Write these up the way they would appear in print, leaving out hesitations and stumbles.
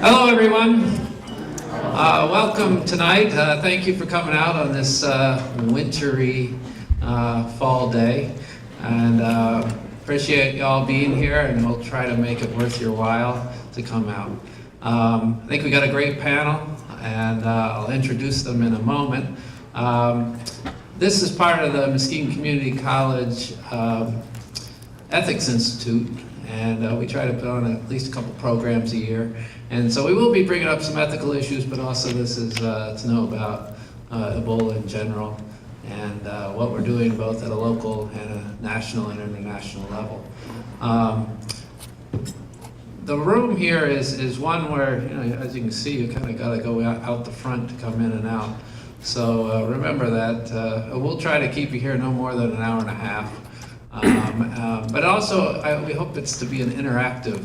Hello, everyone. Welcome tonight. Thank you for coming out on this wintry fall day, and appreciate y'all being here. And we'll try to make it worth your while to come out. I think we got a great panel, and I'll introduce them in a moment. This is part of the Muskegon Community College Ethics Institute, and we try to put on at least a couple programs a year. And so we will be bringing up some ethical issues, but also this is to know about Ebola in general and what we're doing both at a local and a national and international level. The room here is one where, as you can see, you kind of got to go out the front to come in and out. So remember that. We'll try to keep you here no more than an hour and a half. But also, we hope it's to be an interactive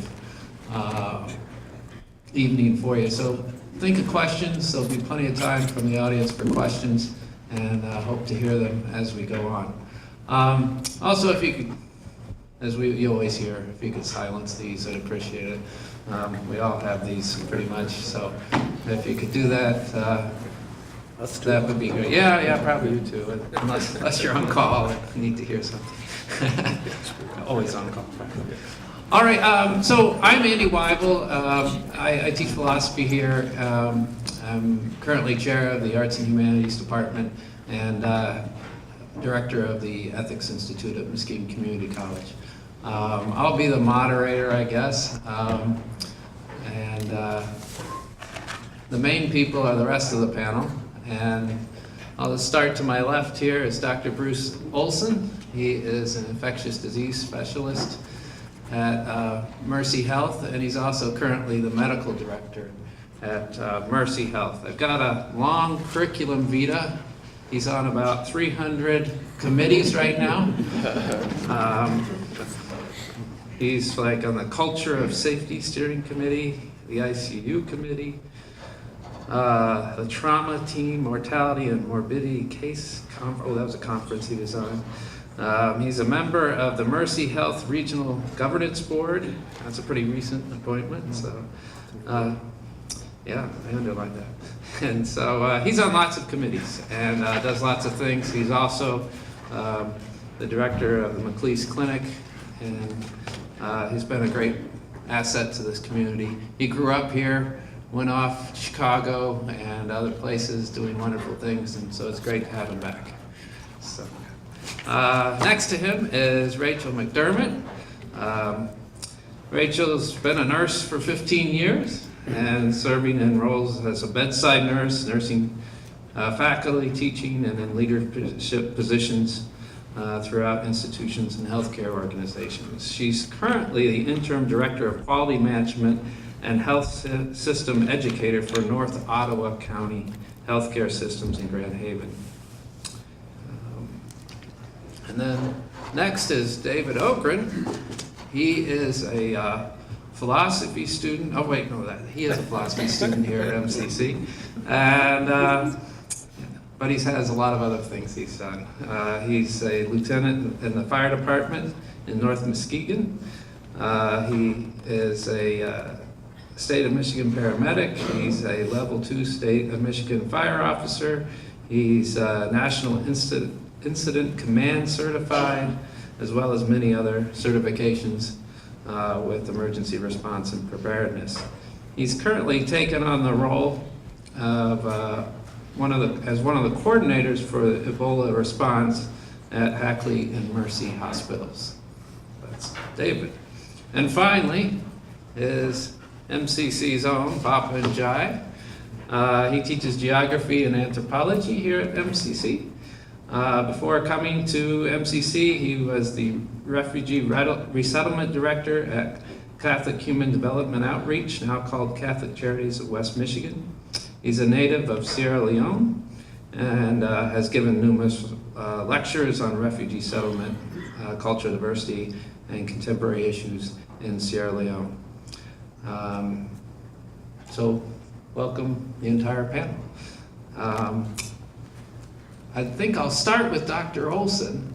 evening for you. So think of questions. There'll be plenty of time from the audience for questions, and hope to hear them as we go on. Also, if you could, as you always hear, if you could silence these, I'd appreciate it. We all have these pretty much, so if you could do that, that would be great. Yeah, probably you too, unless you're on call and need to hear something. Always on call. All right, so I'm Andy Weibel. I teach philosophy here. I'm currently chair of the Arts and Humanities Department and director of the Ethics Institute at Muskegon Community College. I'll be the moderator, I guess. And the main people are the rest of the panel. And I'll start to my left here is Dr. Bruce Olson. He is an infectious disease specialist at Mercy Health, and he's also currently the medical director at Mercy Health. I've got a long curriculum vitae. He's on about 300 committees right now. He's like on the Culture of Safety Steering Committee, the ICU Committee, the Trauma Team, Mortality and Morbidity Case Conference. Oh, that was a conference he was on. He's a member of the Mercy Health Regional Governance Board. That's a pretty recent appointment, so yeah, I underlined that. And so he's on lots of committees and does lots of things. He's also the director of the McLeese Clinic, and he's been a great asset to this community. He grew up here, went off to Chicago and other places doing wonderful things, and so it's great to have him back. So. Next to him is Rachel McDermott. Rachel's been a nurse for 15 years and serving in roles as a bedside nurse, nursing faculty, teaching, and in leadership positions throughout institutions and healthcare organizations. She's currently the interim director of quality management and health system educator for North Ottawa County Healthcare Systems in Grand Haven. And then next is David Okren. He is a philosophy student. Oh wait, no, he is a philosophy student here at MCC, and but he has a lot of other things he's done. He's a lieutenant in the fire department in North Muskegon. He is a state of Michigan paramedic. He's a level 2 state of Michigan fire officer. He's a national Incident Command certified, as well as many other certifications with emergency response and preparedness. He's currently taken on the role of one of the coordinators for the Ebola response at Hackley and Mercy hospitals. That's David. And finally is MCC's own Papa Njai. He teaches geography and anthropology here at MCC. Before coming to MCC, he was the Refugee Resettlement Director at Catholic Human Development Outreach, now called Catholic Charities of West Michigan. He's a native of Sierra Leone and has given numerous lectures on refugee settlement, cultural diversity, and contemporary issues in Sierra Leone. So welcome the entire panel. I think I'll start with Dr. Olson.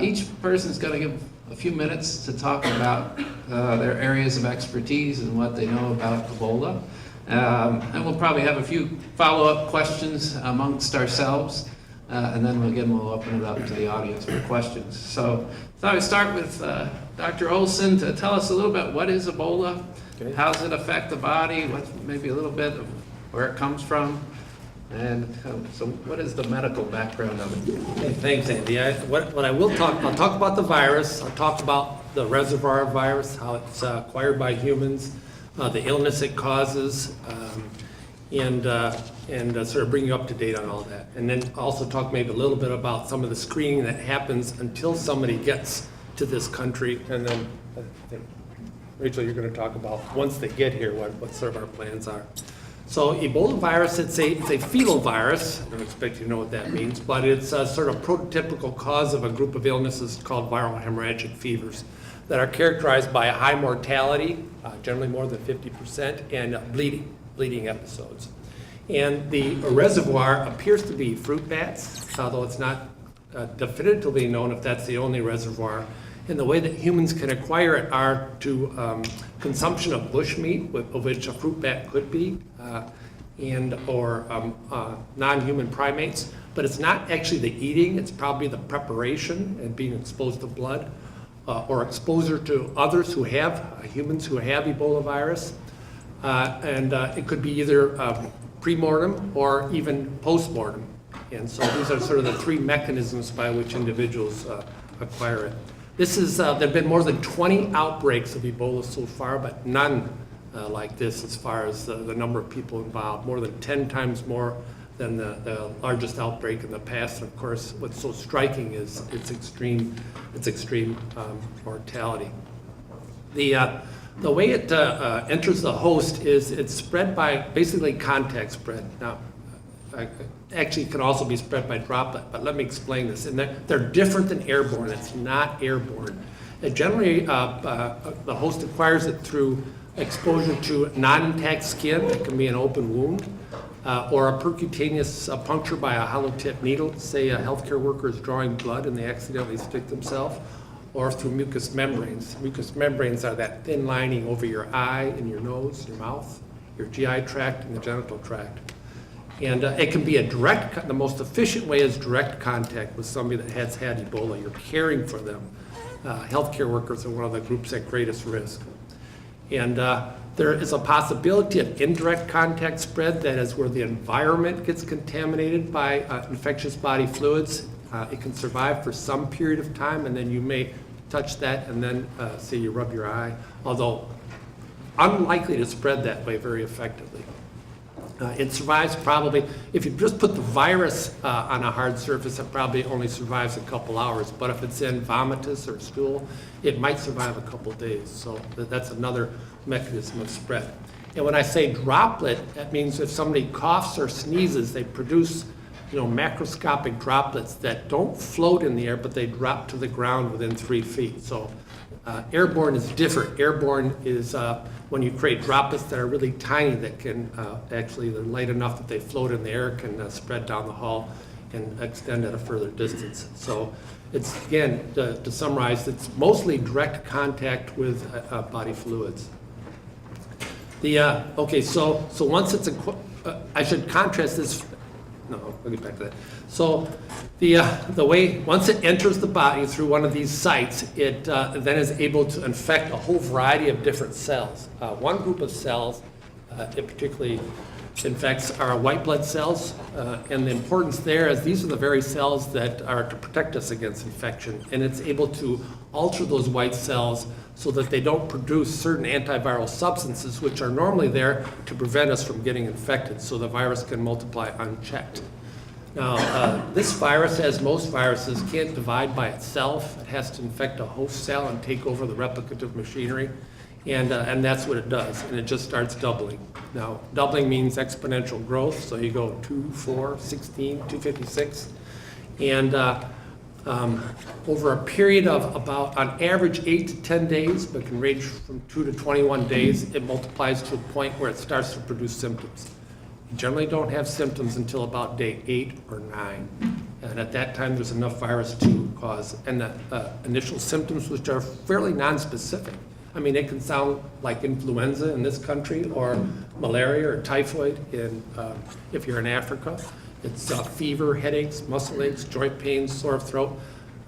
Each person's going to give a few minutes to talk about their areas of expertise and what they know about Ebola. And we'll probably have a few follow-up questions amongst ourselves, and then again we'll open it up to the audience for questions. So I thought I'd start with Dr. Olson to tell us a little bit what is Ebola, how does it affect the body, what's maybe a little bit of where it comes from, and so what is the medical background of it? Okay, thanks, Andy. I'll talk about the virus. I'll talk about the reservoir of virus, how it's acquired by humans, the illness it causes, and sort of bring you up to date on all that. And then also talk maybe a little bit about some of the screening that happens until somebody gets to this country. And then I think, Rachel, you're going to talk about once they get here, what sort of our plans are. So Ebola virus, it's a fetal virus. I don't expect you to know what that means, but it's a sort of prototypical cause of a group of illnesses called viral hemorrhagic fevers that are characterized by a high mortality, generally more than 50%, and bleeding episodes. And the reservoir appears to be fruit bats, although it's not definitively known if that's the only reservoir. And the way that humans can acquire it are to consumption of bushmeat, of which a fruit bat could be, or non-human primates. But it's not actually the eating, it's probably the preparation and being exposed to blood, or exposure to others who have, humans who have Ebola virus. And it could be either pre-mortem or even post-mortem. And so these are sort of the three mechanisms by which individuals acquire it. This is, there have been more than 20 outbreaks of Ebola so far, but none like this as far as the number of people involved, more than 10 times more than the largest outbreak in the past. And of course, what's so striking is its extreme mortality. The way it enters the host is it's spread by basically contact spread. Now, actually it can also be spread by droplet, but let me explain this. And they're different than airborne. It's not airborne. Generally, the host acquires it through exposure to non-intact skin. It can be an open wound, or a percutaneous puncture by a hollow tip needle. Say a healthcare worker is drawing blood and they accidentally stick themselves, or through mucous membranes. Mucous membranes are that thin lining over your eye and your nose, your mouth, your GI tract, and the genital tract. And it can be the most efficient way is direct contact with somebody that has had Ebola. You're caring for them. Healthcare workers are one of the groups at greatest risk. And there is a possibility of indirect contact spread, that is where the environment gets contaminated by infectious body fluids. It can survive for some period of time, and then you may touch that and then say you rub your eye, although unlikely to spread that way very effectively. It survives probably, if you just put the virus on a hard surface, it probably only survives a couple hours. But if it's in vomitus or stool, it might survive a couple days. So that's another mechanism of spread. And when I say droplet, that means if somebody coughs or sneezes, they produce macroscopic droplets that don't float in the air, but they drop to the ground within 3 feet. So airborne is different. Airborne is when you create droplets that are really tiny that can actually, they're light enough that they float in the air, can spread down the hall and extend at a further distance. So it's, again, to summarize, it's mostly direct contact with body fluids. Okay, so once it's, I should contrast this. No, I'll get back to that. So the way, once it enters the body through one of these sites, it then is able to infect a whole variety of different cells. One group of cells it particularly infects are white blood cells, and the importance there is these are the very cells that are to protect us against infection, and it's able to alter those white cells so that they don't produce certain antiviral substances which are normally there to prevent us from getting infected, so the virus can multiply unchecked. Now, this virus, as most viruses, can't divide by itself. It has to infect a host cell and take over the replicative machinery, and that's what it does, and it just starts doubling. Now, doubling means exponential growth, so you go 2, 4, 16, 256, and over a period of about, on average, 8 to 10 days, but can range from 2 to 21 days, it multiplies to a point where it starts to produce symptoms. You generally don't have symptoms until about day 8 or 9. And at that time, there's enough virus to cause, and the initial symptoms, which are fairly nonspecific. I mean, it can sound like influenza in this country, or malaria or typhoid if you're in Africa. It's fever, headaches, muscle aches, joint pains, sore throat.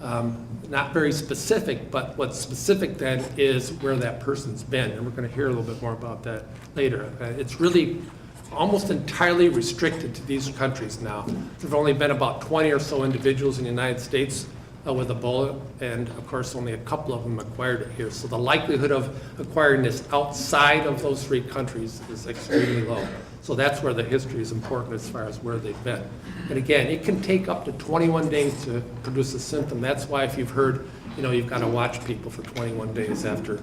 Not very specific, but what's specific then is where that person's been, and we're going to hear a little bit more about that later. It's really almost entirely restricted to these countries now. There have only been about 20 or so individuals in the United States with Ebola, and of course only a couple of them acquired it here. So the likelihood of acquiring this outside of those 3 countries is extremely low. So that's where the history is important as far as where they've been. And again, it can take up to 21 days to produce a symptom. That's why if you've heard, you've got to watch people for 21 days after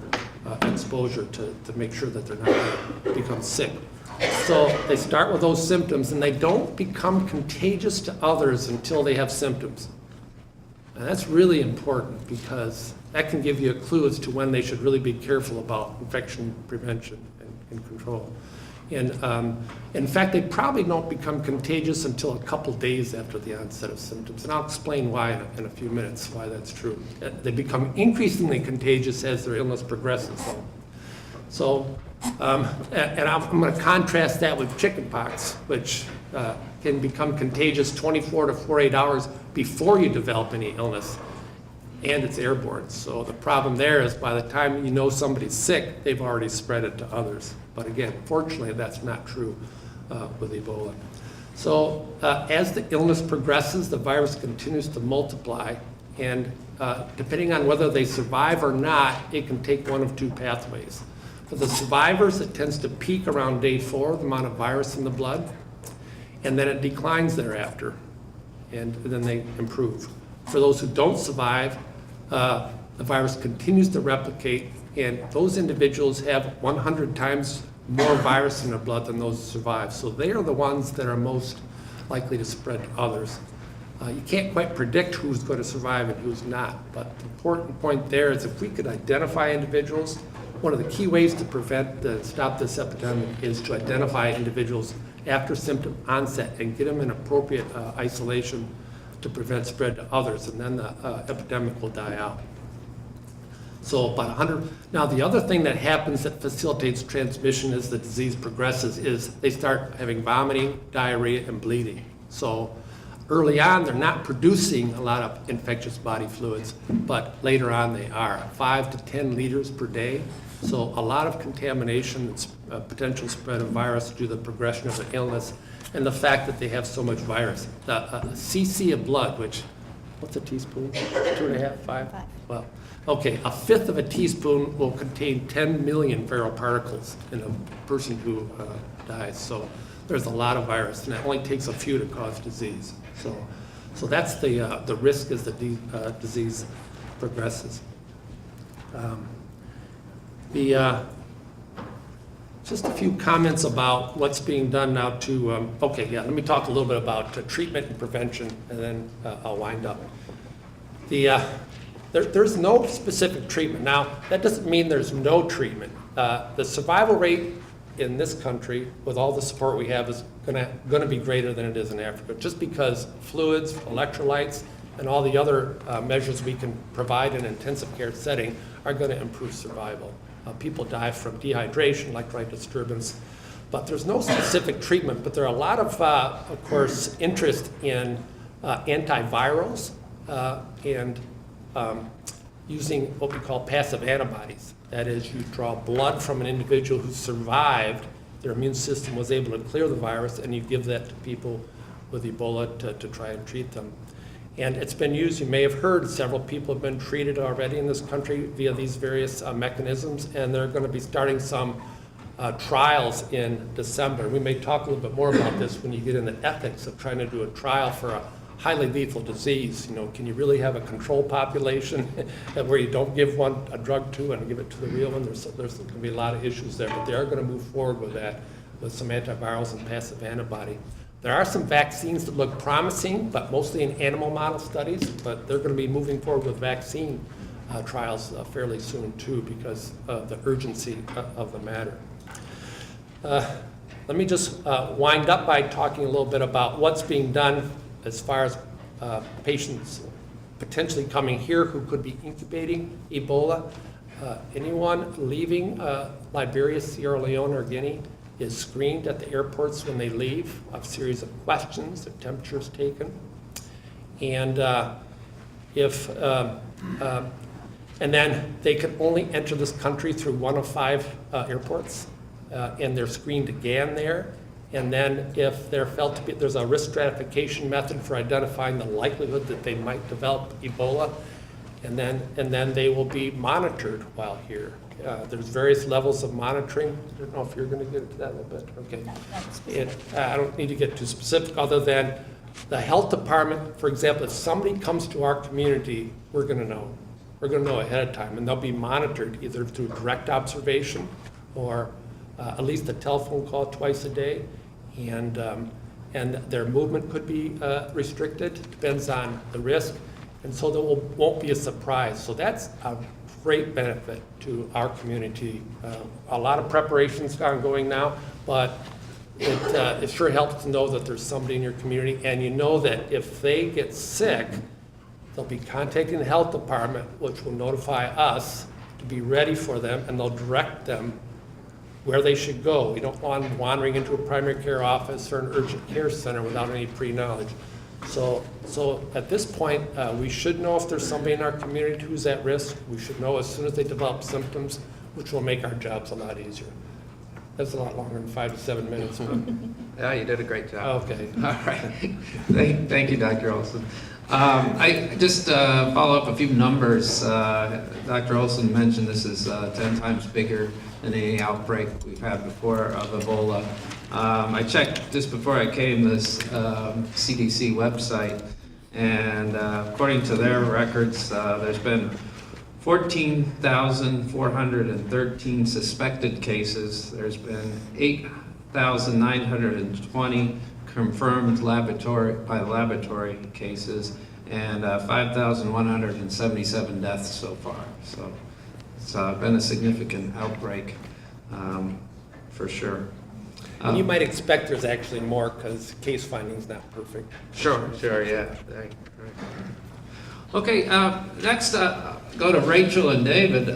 exposure to make sure that they're not going to become sick. So they start with those symptoms, and they don't become contagious to others until they have symptoms. And that's really important because that can give you a clue as to when they should really be careful about infection prevention and control. And in fact, they probably don't become contagious until a couple days after the onset of symptoms. And I'll explain why in a few minutes, why that's true. They become increasingly contagious as their illness progresses. So, and I'm going to contrast that with chickenpox, which can become contagious 24 to 48 hours before you develop any illness, and it's airborne. So the problem there is by the time you know somebody's sick, they've already spread it to others. But again, fortunately, that's not true with Ebola. So as the illness progresses, the virus continues to multiply, and depending on whether they survive or not, it can take one of 2 pathways. For the survivors, it tends to peak around day 4, the amount of virus in the blood, and then it declines thereafter, and then they improve. For those who don't survive, the virus continues to replicate, and those individuals have 100 times more virus in their blood than those who survive. So they are the ones that are most likely to spread to others. You can't quite predict who's going to survive and who's not, but the important point there is if we could identify individuals, one of the key ways to stop this epidemic is to identify individuals after symptom onset and get them in appropriate isolation to prevent spread to others, and then the epidemic will die out. So about 100. Now the other thing that happens that facilitates transmission as the disease progresses is they start having vomiting, diarrhea, and bleeding. So early on, they're not producing a lot of infectious body fluids, but later on they are, 5 to 10 liters per day. So a lot of contamination and potential spread of virus due to the progression of the illness and the fact that they have so much virus. The cc of blood, which, what's a teaspoon? 2.5, 5? Well, okay, a fifth of a teaspoon will contain 10 million viral particles in a person who dies. So there's a lot of virus, and it only takes a few to cause disease. So that's the risk as the disease progresses. Just a few comments about what's being done now to, let me talk a little bit about treatment and prevention, and then I'll wind up. There's no specific treatment. Now, that doesn't mean there's no treatment. The survival rate in this country, with all the support we have, is going to be greater than it is in Africa, just because fluids, electrolytes, and all the other measures we can provide in an intensive care setting are going to improve survival. People die from dehydration, electrolyte disturbance, but there's no specific treatment. But there are a lot of course, interest in antivirals and using what we call passive antibodies. That is, you draw blood from an individual who survived, their immune system was able to clear the virus, and you give that to people with Ebola to try and treat them. And it's been used, you may have heard, several people have been treated already in this country via these various mechanisms, and they're going to be starting some trials in December. We may talk a little bit more about this when you get into ethics of trying to do a trial for a highly lethal disease. Can you really have a control population where you don't give one a drug to and give it to the real one? There's going to be a lot of issues there, but they are going to move forward with that, with some antivirals and passive antibody. There are some vaccines that look promising, but mostly in animal model studies, but they're going to be moving forward with vaccine trials fairly soon too, because of the urgency of the matter. Let me just wind up by talking a little bit about what's being done as far as patients potentially coming here who could be incubating Ebola. Anyone leaving Liberia, Sierra Leone, or Guinea is screened at the airports when they leave, a series of questions, their temperatures taken. And and then they can only enter this country through one of 5 airports, and they're screened again there. And then if they're felt to be, there's a risk stratification method for identifying the likelihood that they might develop Ebola, and then they will be monitored while here. There's various levels of monitoring. I don't know if you're going to get into that a little bit. Okay. I don't need to get too specific, other than the health department, for example, if somebody comes to our community, we're going to know. We're going to know ahead of time, and they'll be monitored either through direct observation or at least a telephone call twice a day, and their movement could be restricted, depends on the risk, and so there won't be a surprise. So that's a great benefit to our community. A lot of preparations ongoing now, but it sure helps to know that there's somebody in your community, and you know that if they get sick, they'll be contacting the health department, which will notify us to be ready for them, and they'll direct them where they should go. We don't want them wandering into a primary care office or an urgent care center without any pre-knowledge. So at this point, we should know if there's somebody in our community who's at risk. We should know as soon as they develop symptoms, which will make our jobs a lot easier. That's a lot longer than 5 to 7 minutes. But Yeah, you did a great job. okay. All right. Thank you, Dr. Olson. I just follow up a few numbers. Dr. Olson mentioned this is 10 times bigger than any outbreak we've had before of Ebola. I checked just before I came this CDC website, and according to their records, there's been 14,413 suspected cases. There's been 8,920 confirmed laboratory cases, and 5,177 deaths so far. So it's been a significant outbreak, for sure. And you might expect there's actually more because case finding's not perfect. Sure, yeah. Right. Okay, next go to Rachel and David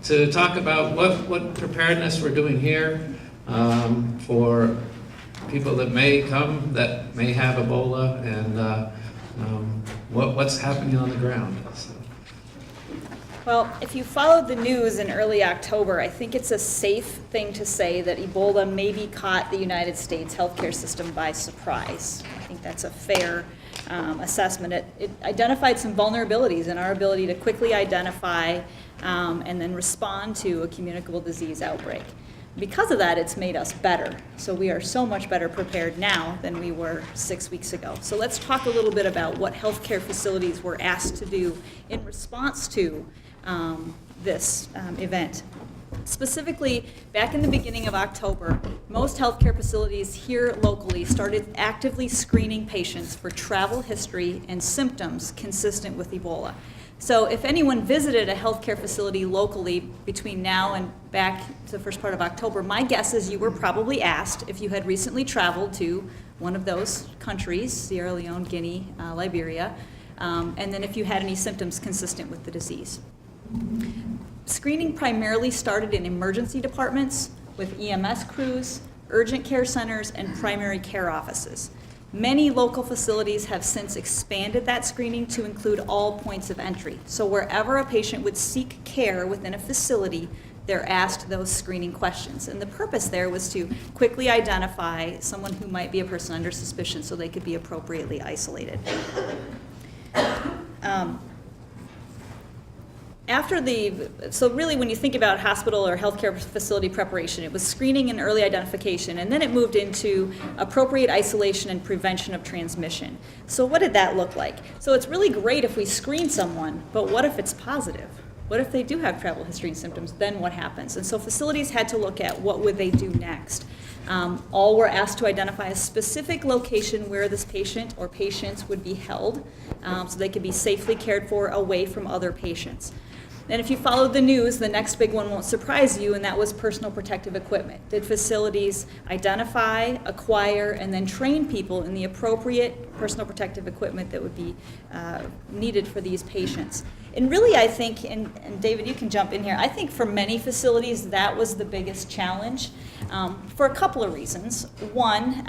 to talk about what preparedness we're doing here for people that may come, that may have Ebola, and what's happening on the ground. So. Well, if you followed the news in early October, I think it's a safe thing to say that Ebola maybe caught the United States healthcare system by surprise. I think that's a fair assessment. It identified some vulnerabilities in our ability to quickly identify and then respond to a communicable disease outbreak. Because of that, it's made us better. So we are so much better prepared now than we were 6 weeks ago. So let's talk a little bit about what healthcare facilities were asked to do in response to this event. Specifically, back in the beginning of October, most healthcare facilities here locally started actively screening patients for travel history and symptoms consistent with Ebola. So if anyone visited a healthcare facility locally between now and back to the first part of October, my guess is you were probably asked if you had recently traveled to one of those countries, Sierra Leone, Guinea, Liberia, and then if you had any symptoms consistent with the disease. Screening primarily started in emergency departments with EMS crews, urgent care centers, and primary care offices. Many local facilities have since expanded that screening to include all points of entry. So wherever a patient would seek care within a facility, they're asked those screening questions. And the purpose there was to quickly identify someone who might be a person under suspicion so they could be appropriately isolated. So really when you think about hospital or healthcare facility preparation, it was screening and early identification, and then it moved into appropriate isolation and prevention of transmission. So what did that look like? So it's really great if we screen someone, but what if it's positive? What if they do have travel history and symptoms? Then what happens? And so facilities had to look at what would they do next. All were asked to identify a specific location where this patient or patients would be held so they could be safely cared for away from other patients. And if you followed the news, the next big one won't surprise you, and that was personal protective equipment. Did facilities identify, acquire, and then train people in the appropriate personal protective equipment that would be needed for these patients. And really, I think, and David, you can jump in here, I think for many facilities that was the biggest challenge for a couple of reasons. One,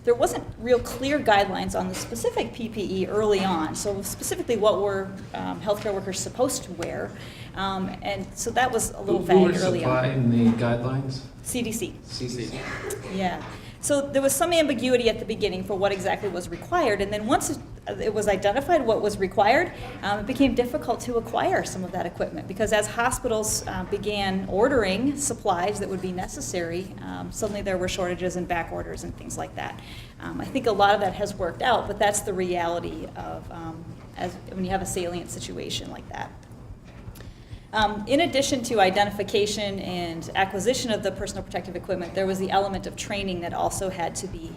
there wasn't real clear guidelines on the specific PPE early on, so specifically what were healthcare workers supposed to wear. And so that was a little vague Who were early on. supplying the guidelines? CDC. CDC. Yeah. So there was some ambiguity at the beginning for what exactly was required, and then once it was identified what was required, it became difficult to acquire some of that equipment, because as hospitals began ordering supplies that would be necessary, suddenly there were shortages and back orders and things like that. I think a lot of that has worked out, but that's the reality of when you have a salient situation like that. In addition to identification and acquisition of the personal protective equipment, there was the element of training that also had to be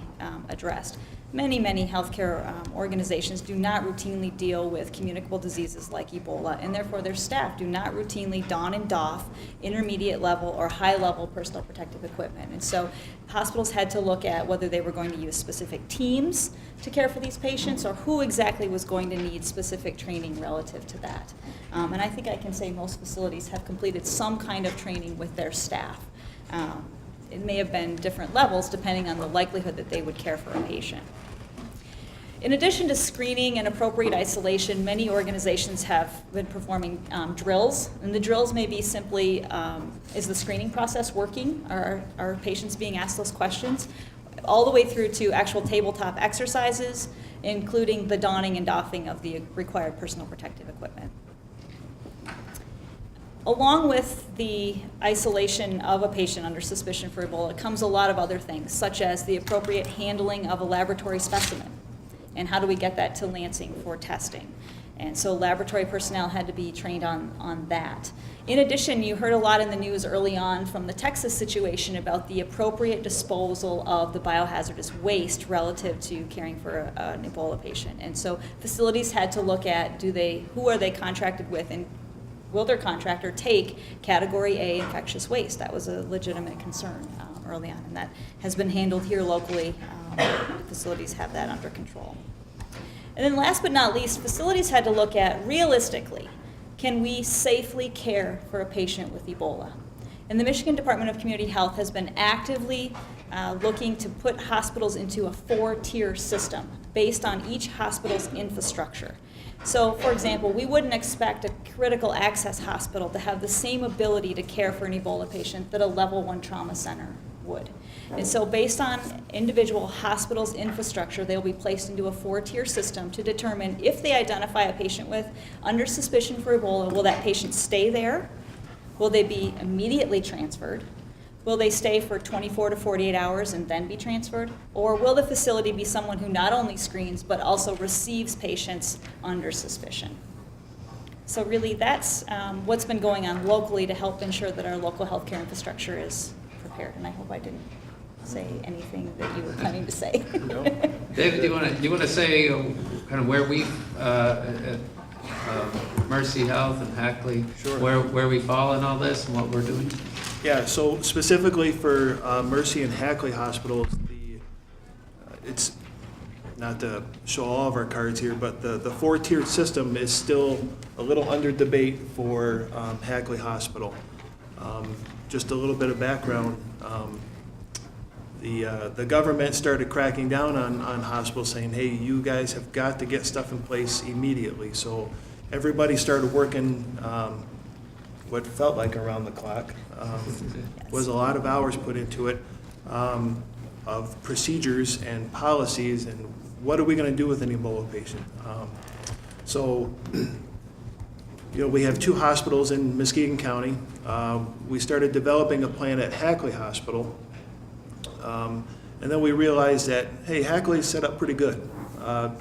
addressed. Many healthcare organizations do not routinely deal with communicable diseases like Ebola, and therefore their staff do not routinely don and doff intermediate level or high level personal protective equipment. And so hospitals had to look at whether they were going to use specific teams to care for these patients, or who exactly was going to need specific training relative to that. And I think I can say most facilities have completed some kind of training with their staff. It may have been different levels depending on the likelihood that they would care for a patient. In addition to screening and appropriate isolation, many organizations have been performing drills, and the drills may be simply, is the screening process working? Are patients being asked those questions? All the way through to actual tabletop exercises, including the donning and doffing of the required personal protective equipment. Along with the isolation of a patient under suspicion for Ebola comes a lot of other things, such as the appropriate handling of a laboratory specimen. And how do we get that to Lansing for testing? And so laboratory personnel had to be trained on that. In addition, you heard a lot in the news early on from the Texas situation about the appropriate disposal of the biohazardous waste relative to caring for an Ebola patient. And so facilities had to look at who are they contracted with, and will their contractor take Category A infectious waste? That was a legitimate concern early on, and that has been handled here locally. Facilities have that under control. And then last but not least, facilities had to look at, realistically, can we safely care for a patient with Ebola? And the Michigan Department of Community Health has been actively looking to put hospitals into a 4-tier system based on each hospital's infrastructure. So, for example, we wouldn't expect a critical access hospital to have the same ability to care for an Ebola patient that a level 1 trauma center would. And so based on individual hospitals' infrastructure, they'll be placed into a 4-tier system to determine if they identify a patient with under suspicion for Ebola, will that patient stay there? Will they be immediately transferred? Will they stay for 24 to 48 hours and then be transferred? Or will the facility be someone who not only screens but also receives patients under suspicion? So really that's what's been going on locally to help ensure that our local healthcare infrastructure is prepared. And I hope I didn't say anything that you were planning to say. David, do you want to say kind of where we at Mercy Health and Hackley, Sure. where we fall in all this and what we're doing? Yeah, so specifically for Mercy and Hackley hospitals, it's not to show all of our cards here, but the 4-tiered system is still a little under debate for Hackley Hospital. Just a little bit of background. The government started cracking down on hospitals, saying, hey, you guys have got to get stuff in place immediately. So everybody started working what felt like around the clock. Was a lot of hours put into it of procedures and policies and what are we going to do with an Ebola patient. So we have 2 hospitals in Muskegon County. We started developing a plan at Hackley Hospital. And then we realized that, hey, Hackley's set up pretty good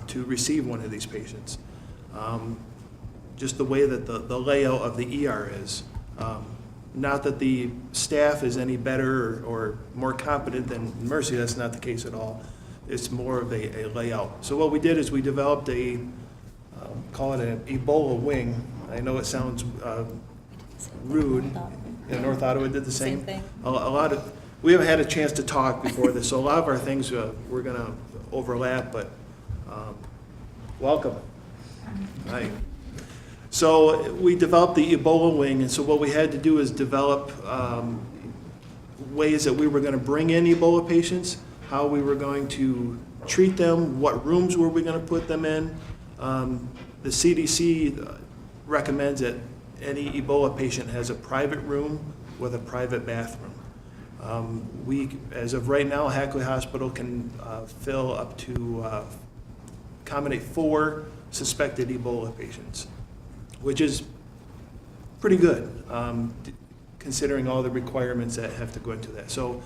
to receive one of these patients. Just the way that the layout of the ER is. Not that the staff is any better or more competent than Mercy, that's not the case at all. It's more of a layout. So what we did is we developed call it an Ebola wing. I know it sounds rude. North Ottawa did the same. Same thing. We haven't had a chance to talk before this, so a lot of our things we're going to overlap, but Welcome. Hi. So we developed the Ebola wing, and so what we had to do is develop ways that we were going to bring in Ebola patients, how we were going to treat them, what rooms were we going to put them in. The CDC recommends that any Ebola patient has a private room with a private bathroom. We, as of right now, Hackley Hospital can fill up to accommodate 4 suspected Ebola patients, which is pretty good, considering all the requirements that have to go into that. So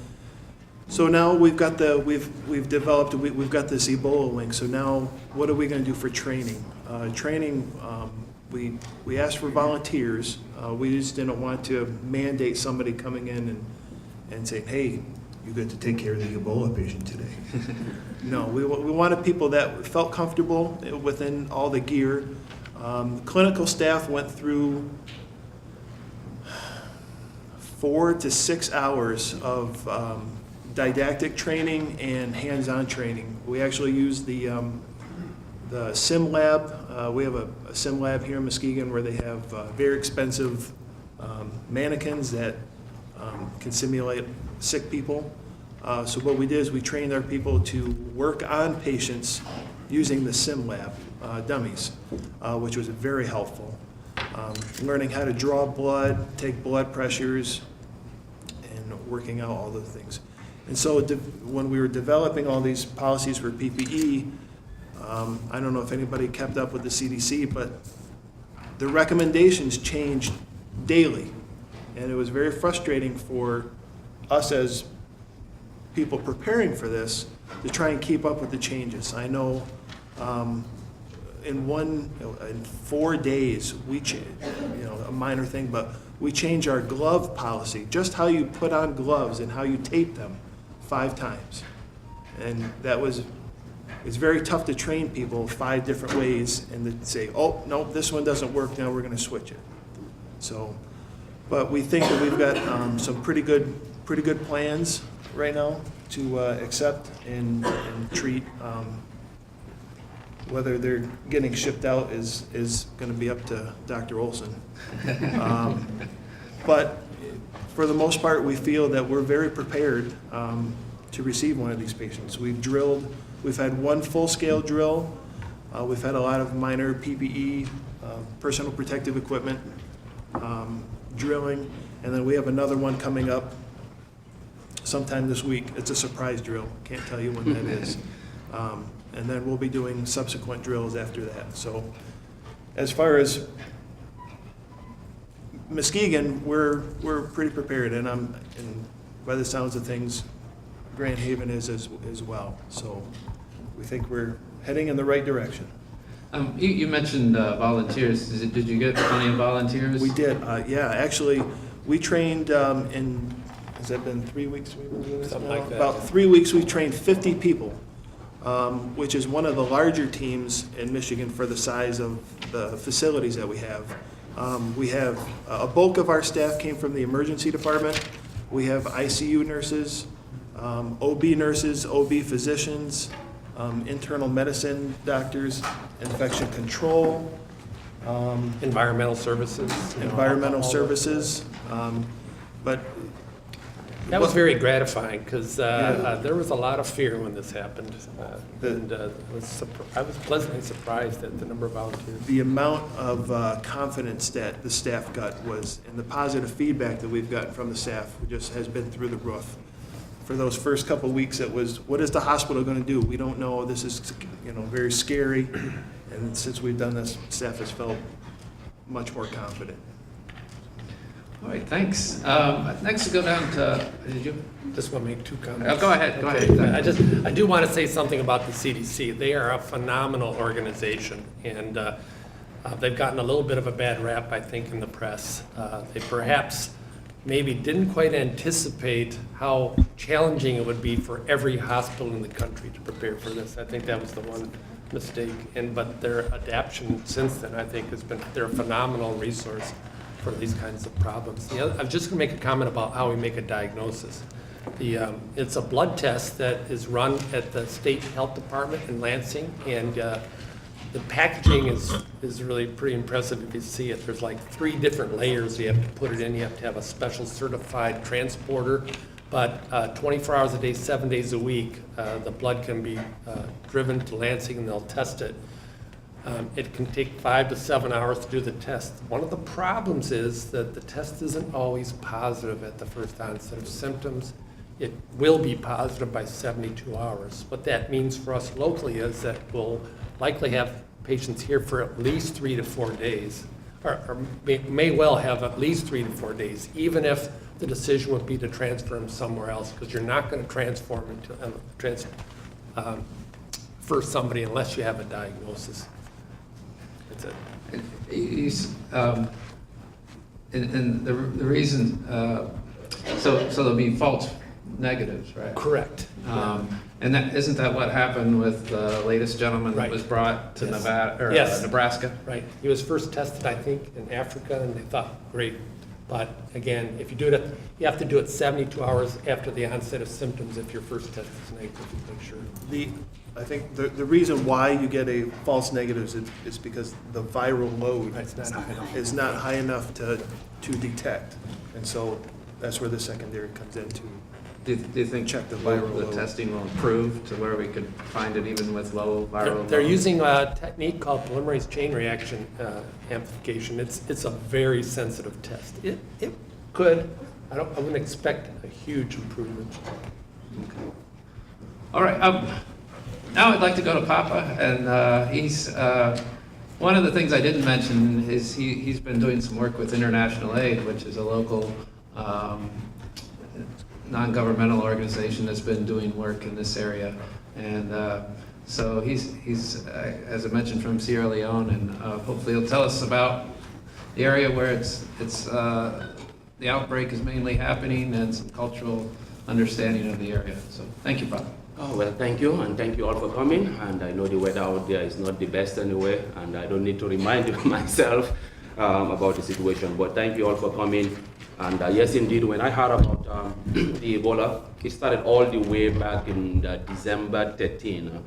now we've got we've developed we've got this Ebola wing. So now what are we going to do for training? We asked for volunteers. We just didn't want to mandate somebody coming in and saying, hey, you get to take care of the Ebola patient today. No, we wanted people that felt comfortable within all the gear. Clinical staff went through 4 to 6 hours of didactic training and hands-on training. We actually used the sim lab. We have a sim lab here in Muskegon where they have very expensive mannequins that can simulate sick people. So what we did is we trained our people to work on patients using the sim lab dummies, which was very helpful. Learning how to draw blood, take blood pressures, and working out all those things. And so when we were developing all these policies for PPE, I don't know if anybody kept up with the CDC, but the recommendations changed daily. And it was very frustrating for us as people preparing for this to try and keep up with the changes. I know in 4 days, we changed, a minor thing, but we changed our glove policy, just how you put on gloves and how you tape them 5 times. And it's very tough to train people 5 different ways and to say, oh, no, this one doesn't work, now we're going to switch it. So, but we think that we've got some pretty good plans right now to accept and treat. Whether they're getting shipped out is going to be up to Dr. Olson. But for the most part, we feel that we're very prepared to receive one of these patients. We've had 1 full-scale drill. We've had a lot of minor PPE, personal protective equipment drilling, and then we have another one coming up sometime this week. It's a surprise drill. Can't tell you when that is. And then we'll be doing subsequent drills after that. So as far as Muskegon, we're pretty prepared, and by the sounds of things, Grand Haven is as well. So we think we're heading in the right direction. You mentioned volunteers. Did you get plenty of volunteers? We did, yeah. Actually, we trained has that been 3 weeks we've been doing this? Something like that. About 3 weeks, we trained 50 people, which is one of the larger teams in Michigan for the size of the facilities that we have. We have a bulk of our staff came from the emergency department. We have ICU nurses, OB nurses, OB physicians, internal medicine doctors, infection control, Environmental services. environmental all of services. But That was very gratifying because Yeah. there was a lot of fear when this happened. And I was pleasantly surprised at the number of volunteers. the amount of confidence that the staff got and the positive feedback that we've gotten from the staff just has been through the roof. For those first couple of weeks, it was, what is the hospital going to do? We don't know. This is, very scary. And since we've done this, staff has felt much more confident. All right, thanks. Next, we go down to, did you? Just want to make 2 comments. Oh, go ahead, go Okay. ahead. I do want to say something about the CDC. They are a phenomenal organization, and they've gotten a little bit of a bad rap, I think, in the press. They perhaps maybe didn't quite anticipate how challenging it would be for every hospital in the country to prepare for this. I think that was the one mistake. But their adaptation since then, I think, they're a phenomenal resource for these kinds of problems. I'm just going to make a comment about how we make a diagnosis. It's a blood test that is run at the state health department in Lansing, and the packaging is really pretty impressive if you see it. There's like 3 different layers you have to put it in. You have to have a special certified transporter, but 24 hours a day, 7 days a week, the blood can be driven to Lansing and they'll test it. It can take 5 to 7 hours to do the test. One of the problems is that the test isn't always positive at the first onset of symptoms. It will be positive by 72 hours. What that means for us locally is that we'll likely have patients here for at least 3 to 4 days, or may well have at least 3 to 4 days, even if the decision would be to transfer them somewhere else, because you're not going to transfer somebody unless you have a diagnosis. That's it. And the reason, so there'll be false negatives, right? Correct. And isn't that what happened with the latest gentleman that Right. was brought to Yes. Nevada, or Yes. Nebraska? Right. He was first tested, I think, in Africa, and they thought, great. But again, if you do it, you have to do it 72 hours after the onset of symptoms if your first test is negative, to make sure. I think the reason why you get a false negative is because the viral load Right, it's not high enough. is not high enough to detect. And so that's where the secondary comes into. Do you think Check the viral the load. testing will improve to where we could find it even with low viral load? They're using a technique called polymerase chain reaction amplification. It's a very sensitive test. It could, I wouldn't expect a huge improvement. All right, now I'd like to go to Papa, and he's, one of the things I didn't mention is he's been doing some work with International Aid, which is a local non-governmental organization that's been doing work in this area. And so he's as I mentioned, from Sierra Leone, and hopefully he'll tell us about the area where the outbreak is mainly happening, and some cultural understanding of the area. So thank you, Papa. Oh, well, thank you, and thank you all for coming. And I know the weather out there is not the best anyway, and I don't need to remind you myself about the situation, but thank you all for coming. And yes, indeed, when I heard about the Ebola, it started all the way back in December 13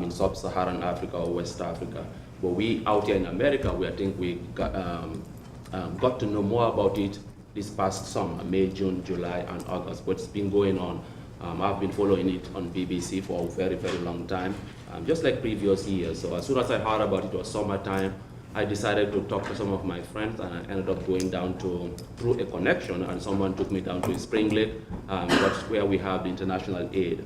in sub-Saharan Africa or West Africa. But we out here in America, I think we got to know more about it this past summer, May, June, July, and August. But it's been going on. I've been following it on BBC for a very, very long time, just like previous years. So as soon as I heard about it was summertime, I decided to talk to some of my friends, and I ended up going down through a connection, and someone took me down to Spring Lake, that's where we have the international aid.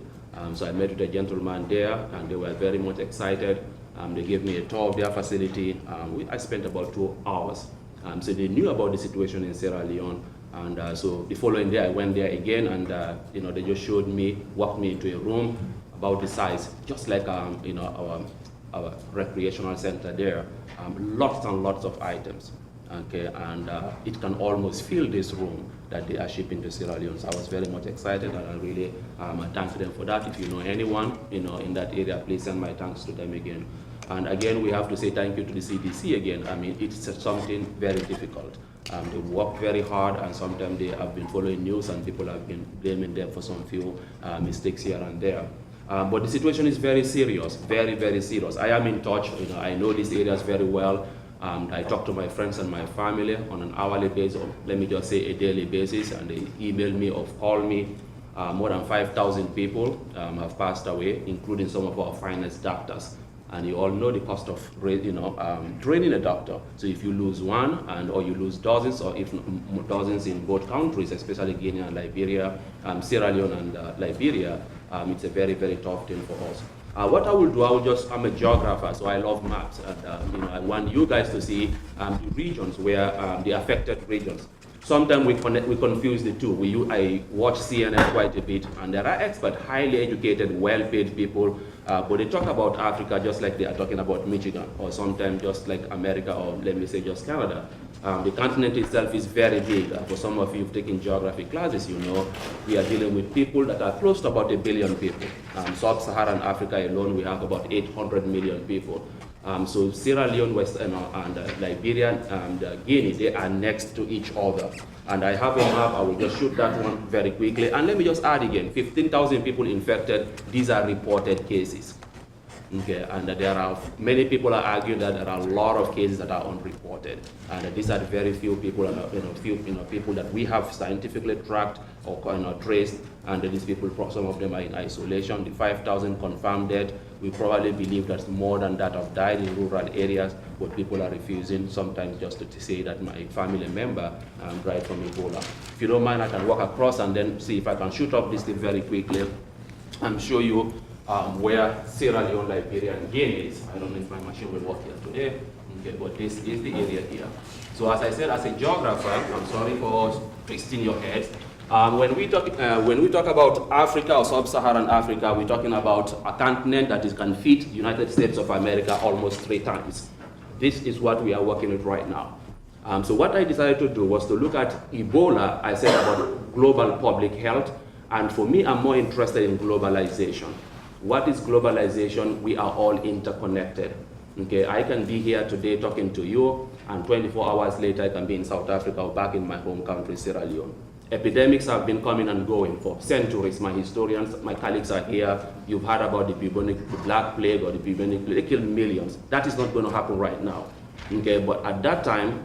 So I met with a gentleman there, and they were very much excited. They gave me a tour of their facility. I spent about 2 hours. So they knew about the situation in Sierra Leone. And so the following day I went there again, and they just walked me into a room about the size, just like our recreational center there. Lots and lots of items, okay, and it can almost fill this room that they are shipping to Sierra Leone. So I was very much excited, and I really thank them for that. If you know anyone, in that area, please send my thanks to them again. And again, we have to say thank you to the CDC again. I mean, it's something very difficult. They work very hard, and sometimes they have been following news, and people have been blaming them for some few mistakes here and there. But the situation is very serious, very, very serious. I am in touch, I know these areas very well. I talk to my friends and my family on an hourly basis, or let me just say a daily basis, and they email me or call me. More than 5,000 people have passed away, including some of our finest doctors. And you all know the cost of training a doctor. So if you lose one, or you lose dozens, or if dozens in both countries, especially Guinea and Liberia, Sierra Leone and Liberia, it's a very, very tough thing for us. What I will do, I'm a geographer, so I love maps, and I want you guys to see the regions where the affected regions. Sometimes we confuse the two. I watch CNN quite a bit, and there are experts, highly educated, well-paid people, but they talk about Africa just like they are talking about Michigan, or sometimes just like America, or let me say just Canada. The continent itself is very big. For some of you who've taken geography classes, we are dealing with people that are close to about 1 billion people. Sub-Saharan Africa alone, we have about 800 million people. So Sierra Leone, and Liberia and Guinea, they are next to each other. And I have a map, I will just shoot that one very quickly. And let me just add again, 15,000 people infected, these are reported cases. Okay, and there are many people are arguing that there are a lot of cases that are unreported, and these are very few people, people that we have scientifically tracked or traced, and these people, some of them are in isolation. The 5,000 confirmed dead, we probably believe that more than that have died in rural areas, but people are refusing sometimes just to say that my family member died from Ebola. If you don't mind, I can walk across and then see if I can shoot up this thing very quickly and show you where Sierra Leone, Liberia, and Guinea is. I don't know if my machine will work here today, okay, but this is the area here. So as I said, as a geographer, I'm sorry for twisting your head. When we talk about Africa or sub-Saharan Africa, we're talking about a continent that can fit the United States of America almost 3 times. This is what we are working with right now. So what I decided to do was to look at Ebola. I said about global public health, and for me, I'm more interested in globalization. What is globalization? We are all interconnected. Okay, I can be here today talking to you, and 24 hours later I can be in South Africa or back in my home country, Sierra Leone. Epidemics have been coming and going for centuries. My historians, my colleagues are here. You've heard about the bubonic, the Black Plague or the bubonic plague. They killed millions. That is not going to happen right now. Okay, but at that time,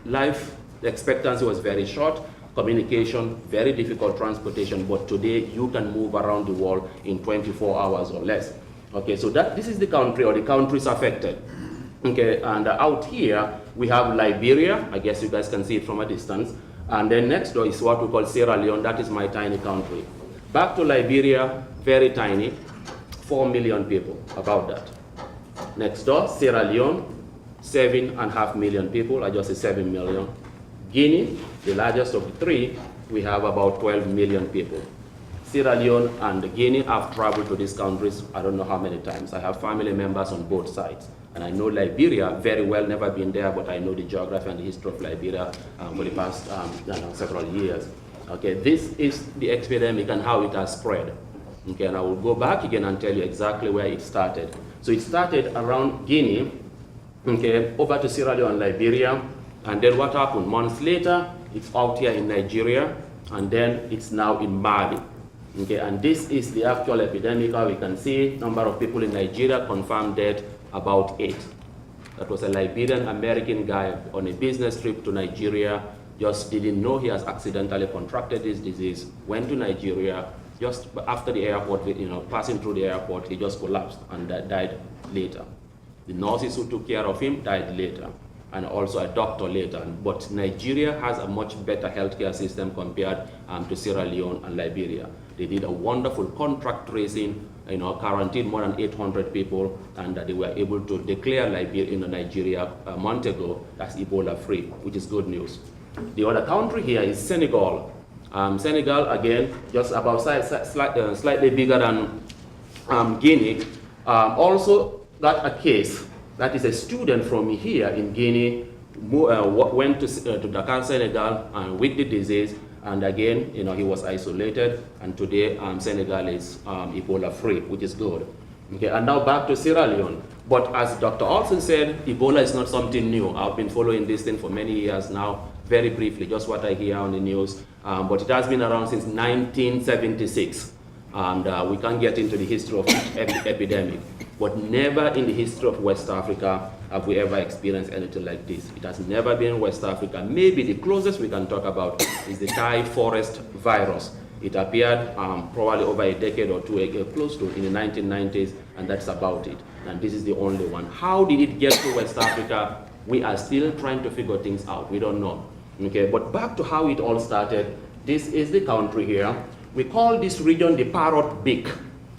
life expectancy was very short. Communication, very difficult transportation, but today you can move around the world in 24 hours or less. Okay, so this is the country or the countries affected. Okay, and out here we have Liberia. I guess you guys can see it from a distance. And then next door is what we call Sierra Leone. That is my tiny country. Back to Liberia, very tiny, 4 million people, about that. Next door, Sierra Leone, 7.5 million people. I just say 7 million. Guinea, the largest of the 3, we have about 12 million people. Sierra Leone and Guinea have traveled to these countries, I don't know how many times. I have family members on both sides. And I know Liberia very well, never been there, but I know the geography and the history of Liberia for the past several years. Okay, this is the epidemic and how it has spread. Okay, and I will go back again and tell you exactly where it started. So it started around Guinea, okay, over to Sierra Leone and Liberia. And then what happened? Months later, it's out here in Nigeria, and then it's now in Mali. Okay, and this is the actual epidemic. We can see number of people in Nigeria confirmed dead, about 8. That was a Liberian American guy on a business trip to Nigeria, just didn't know he has accidentally contracted this disease, went to Nigeria, just after the airport, passing through the airport, he just collapsed and died later. The nurses who took care of him died later, and also a doctor later. But Nigeria has a much better healthcare system compared to Sierra Leone and Liberia. They did a wonderful contract tracing, quarantined more than 800 people, and they were able to declare Nigeria a month ago as Ebola free, which is good news. The other country here is Senegal. Senegal, again, just about slightly bigger than Guinea, also got a case. That is a student from here in Guinea went to Dakar, Senegal, with the disease, and again, he was isolated, and today Senegal is Ebola free, which is good. Okay, and now back to Sierra Leone. But as Dr. Olsen said, Ebola is not something new. I've been following this thing for many years now. Very briefly, just what I hear on the news, but it has been around since 1976. And we can't get into the history of each epidemic, but never in the history of West Africa have we ever experienced anything like this. It has never been in West Africa. Maybe the closest we can talk about is the Thai forest virus. It appeared probably over a decade or two ago, close to in the 1990s, and that's about it. And this is the only one. How did it get to West Africa? We are still trying to figure things out. We don't know. Okay, but back to how it all started. This is the country here. We call this region the parrot beak,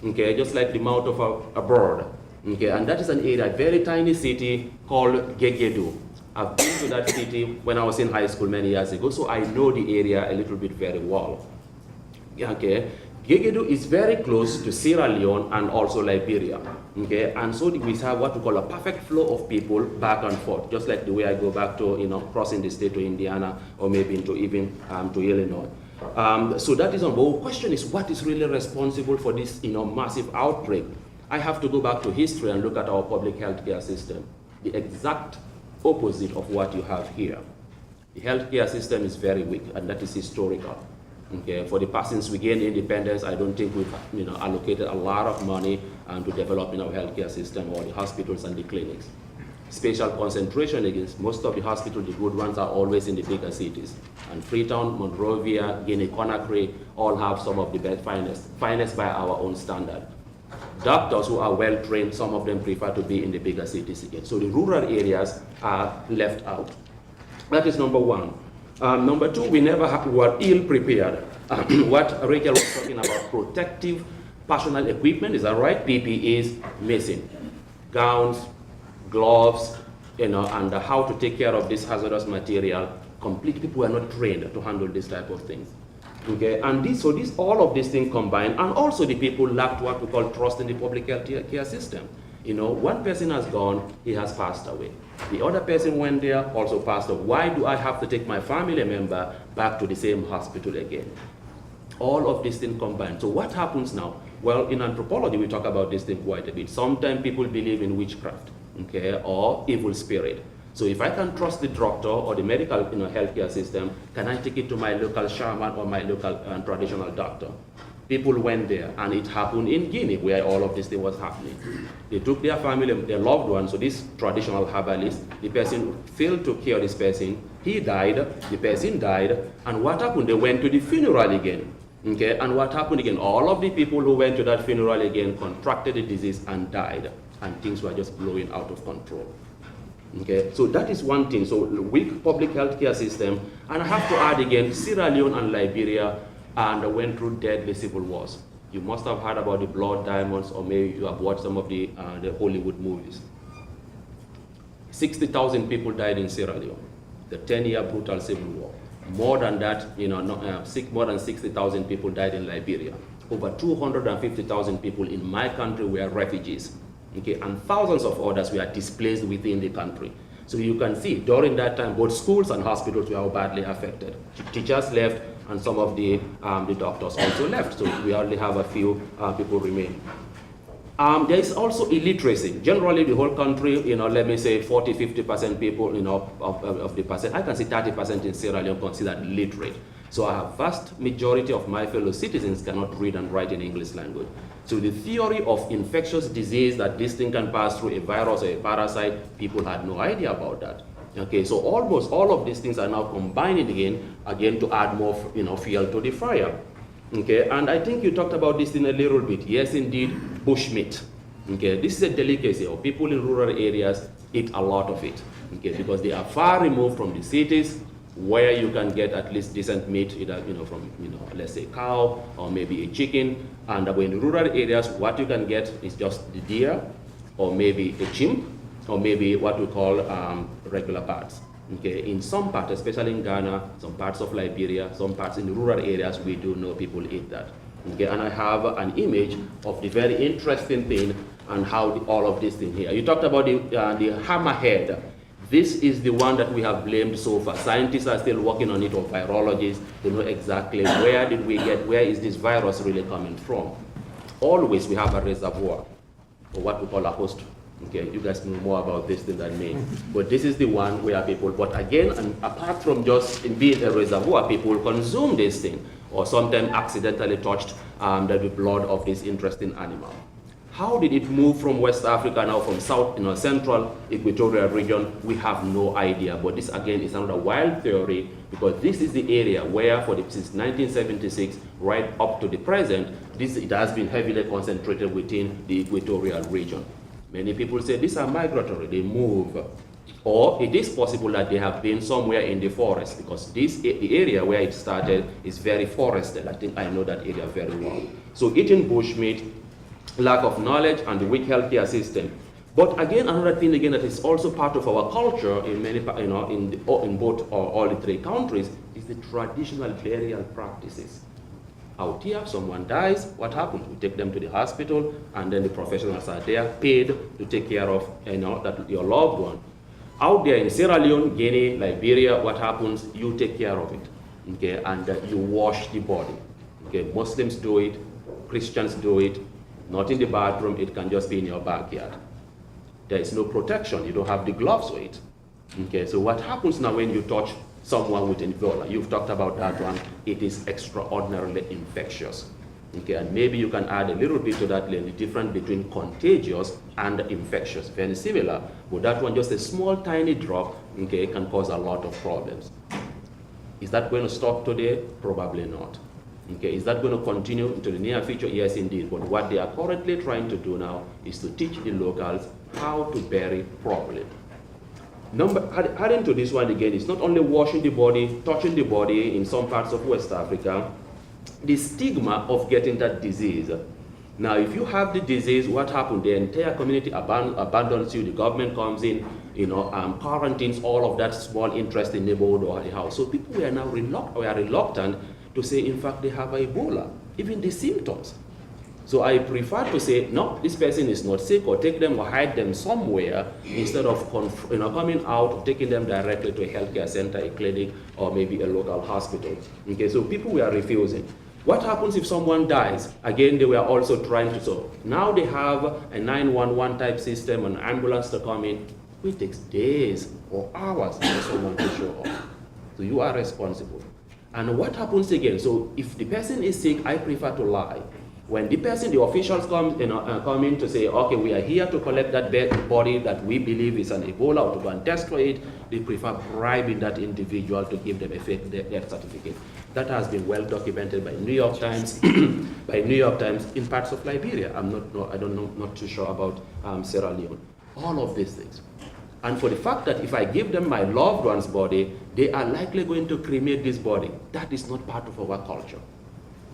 okay, just like the mouth of a bird, okay, and that is an area, a very tiny city called Gegedu. I've been to that city when I was in high school many years ago, so I know the area a little bit very well. Okay, Gegedu is very close to Sierra Leone and also Liberia, okay, and so we have what we call a perfect flow of people back and forth, just like the way I go back to, crossing the state to Indiana or maybe into even to Illinois. So that is on. But the question is, what is really responsible for this, massive outbreak? I have to go back to history and look at our public healthcare system. The exact opposite of what you have here. The healthcare system is very weak, and that is historical. Okay, for the past since we gained independence, I don't think we've allocated a lot of money to developing our healthcare system or the hospitals and the clinics. Special concentration against most of the hospitals, the good ones are always in the bigger cities. And Freetown, Monrovia, Guinea-Conakry all have some of the best, finest by our own standard. Doctors who are well trained, some of them prefer to be in the bigger cities again. So the rural areas are left out. That is number one. Number two, we were ill prepared. What Rachel was talking about, protective personal equipment, is that right? PPE is missing. Gowns, gloves, and how to take care of this hazardous material. Complete people were not trained to handle this type of things. Okay, and all of these things combined, and also the people lacked what we call trust in the public health care system. One person has gone, he has passed away. The other person went there, also passed away. Why do I have to take my family member back to the same hospital again? All of these things combined. So what happens now? Well, in anthropology, we talk about this thing quite a bit. Sometimes people believe in witchcraft, okay, or evil spirit. So if I can trust the doctor or the medical healthcare system, can I take it to my local shaman or my local traditional doctor? People went there, and it happened in Guinea, where all of this thing was happening. They took their family, their loved one, so this traditional herbalist, the person failed to cure this person, he died, the person died, and what happened? They went to the funeral again. Okay, and what happened again? All of the people who went to that funeral again contracted the disease and died, and things were just blowing out of control. Okay, so that is one thing. So weak public healthcare system, and I have to add again, Sierra Leone and Liberia and went through deadly civil wars. You must have heard about the Blood Diamonds, or maybe you have watched some of the Hollywood movies. 60,000 people died in Sierra Leone, the 10-year brutal civil war. More than that, more than 60,000 people died in Liberia. Over 250,000 people in my country were refugees. Okay, and thousands of others were displaced within the country. So you can see, during that time, both schools and hospitals were badly affected. Teachers left, and some of the doctors also left. So we only have a few people remain. There is also illiteracy. Generally, the whole country, let me say 40–50% people, of the percent, I can say 30% in Sierra Leone considered literate. So a vast majority of my fellow citizens cannot read and write in English language. So the theory of infectious disease, that this thing can pass through a virus or a parasite, people had no idea about that. Okay, so almost all of these things are now combining again to add more, fuel to the fire. Okay, and I think you talked about this in a little bit. Yes, indeed, bushmeat. Okay, this is a delicacy. People in rural areas eat a lot of it. Okay, because they are far removed from the cities, where you can get at least decent meat, either from let's say cow or maybe a chicken. And in rural areas, what you can get is just the deer, or maybe a chimp, or maybe what we call regular birds. Okay, in some parts, especially in Ghana, some parts of Liberia, some parts in the rural areas, we do know people eat that. Okay, and I have an image of the very interesting thing and how all of this thing here. You talked about the hammerhead. This is the one that we have blamed so far. Scientists are still working on it, or virologists, to know exactly where is this virus really coming from. Always we have a reservoir, or what we call a host. Okay, you guys know more about this than me. But this is the one where people, but again, and apart from just being a reservoir, people consume this thing, or sometimes accidentally touched the blood of this interesting animal. How did it move from West Africa now, from central equatorial region? We have no idea. But this again is another wild theory, because this is the area where since 1976 right up to the present, it has been heavily concentrated within the equatorial region. Many people say these are migratory, they move. Or it is possible that they have been somewhere in the forest, because the area where it started is very forested. I think I know that area very well. So eating bushmeat, lack of knowledge, and the weak healthcare system. But again, another thing that is also part of our culture in many, in both or all the three countries, is the traditional burial practices. Out here, someone dies, what happens? We take them to the hospital, and then the professionals are there, paid to take care of your loved one. Out there in Sierra Leone, Guinea, Liberia, what happens? You take care of it, okay, and you wash the body. Okay, Muslims do it, Christians do it, Not in the bathroom, it can just be in your backyard. There is no protection, you don't have the gloves for it. Okay, so what happens now when you touch someone with Ebola? You've talked about that one. It is extraordinarily infectious. Okay, and maybe you can add a little bit to that, the difference between contagious and infectious. Very similar, but that one, just a small tiny drop, okay, can cause a lot of problems. Is that going to stop today? Probably not. Okay, is that going to continue into the near future? Yes, indeed. But what they are currently trying to do now is to teach the locals how to bury properly. Adding to this one again, it's not only washing the body, touching the body in some parts of West Africa, the stigma of getting that disease. Now, if you have the disease, what happens? The entire community abandons you, the government comes in, quarantines all of that small interest in neighborhood or the house. So people were now reluctant to say, in fact, they have Ebola, even the symptoms. So I prefer to say, no, this person is not sick, or take them or hide them somewhere instead of coming out or taking them directly to a healthcare center, a clinic, or maybe a local hospital. Okay, so people were refusing. What happens if someone dies? Again, they were also trying to, so now they have a 911 type system, an ambulance to come in. It takes days or hours for someone to show up. So you are responsible. And what happens again? So if the person is sick, I prefer to lie. When the officials come in to say, okay, we are here to collect that body that we believe is an Ebola, or to go and test for it, they prefer bribing that individual to give them a fake death certificate. That has been well documented by New York Times, in parts of Liberia. Not too sure about Sierra Leone. All of these things. And for the fact that if I give them my loved one's body, they are likely going to cremate this body. That is not part of our culture.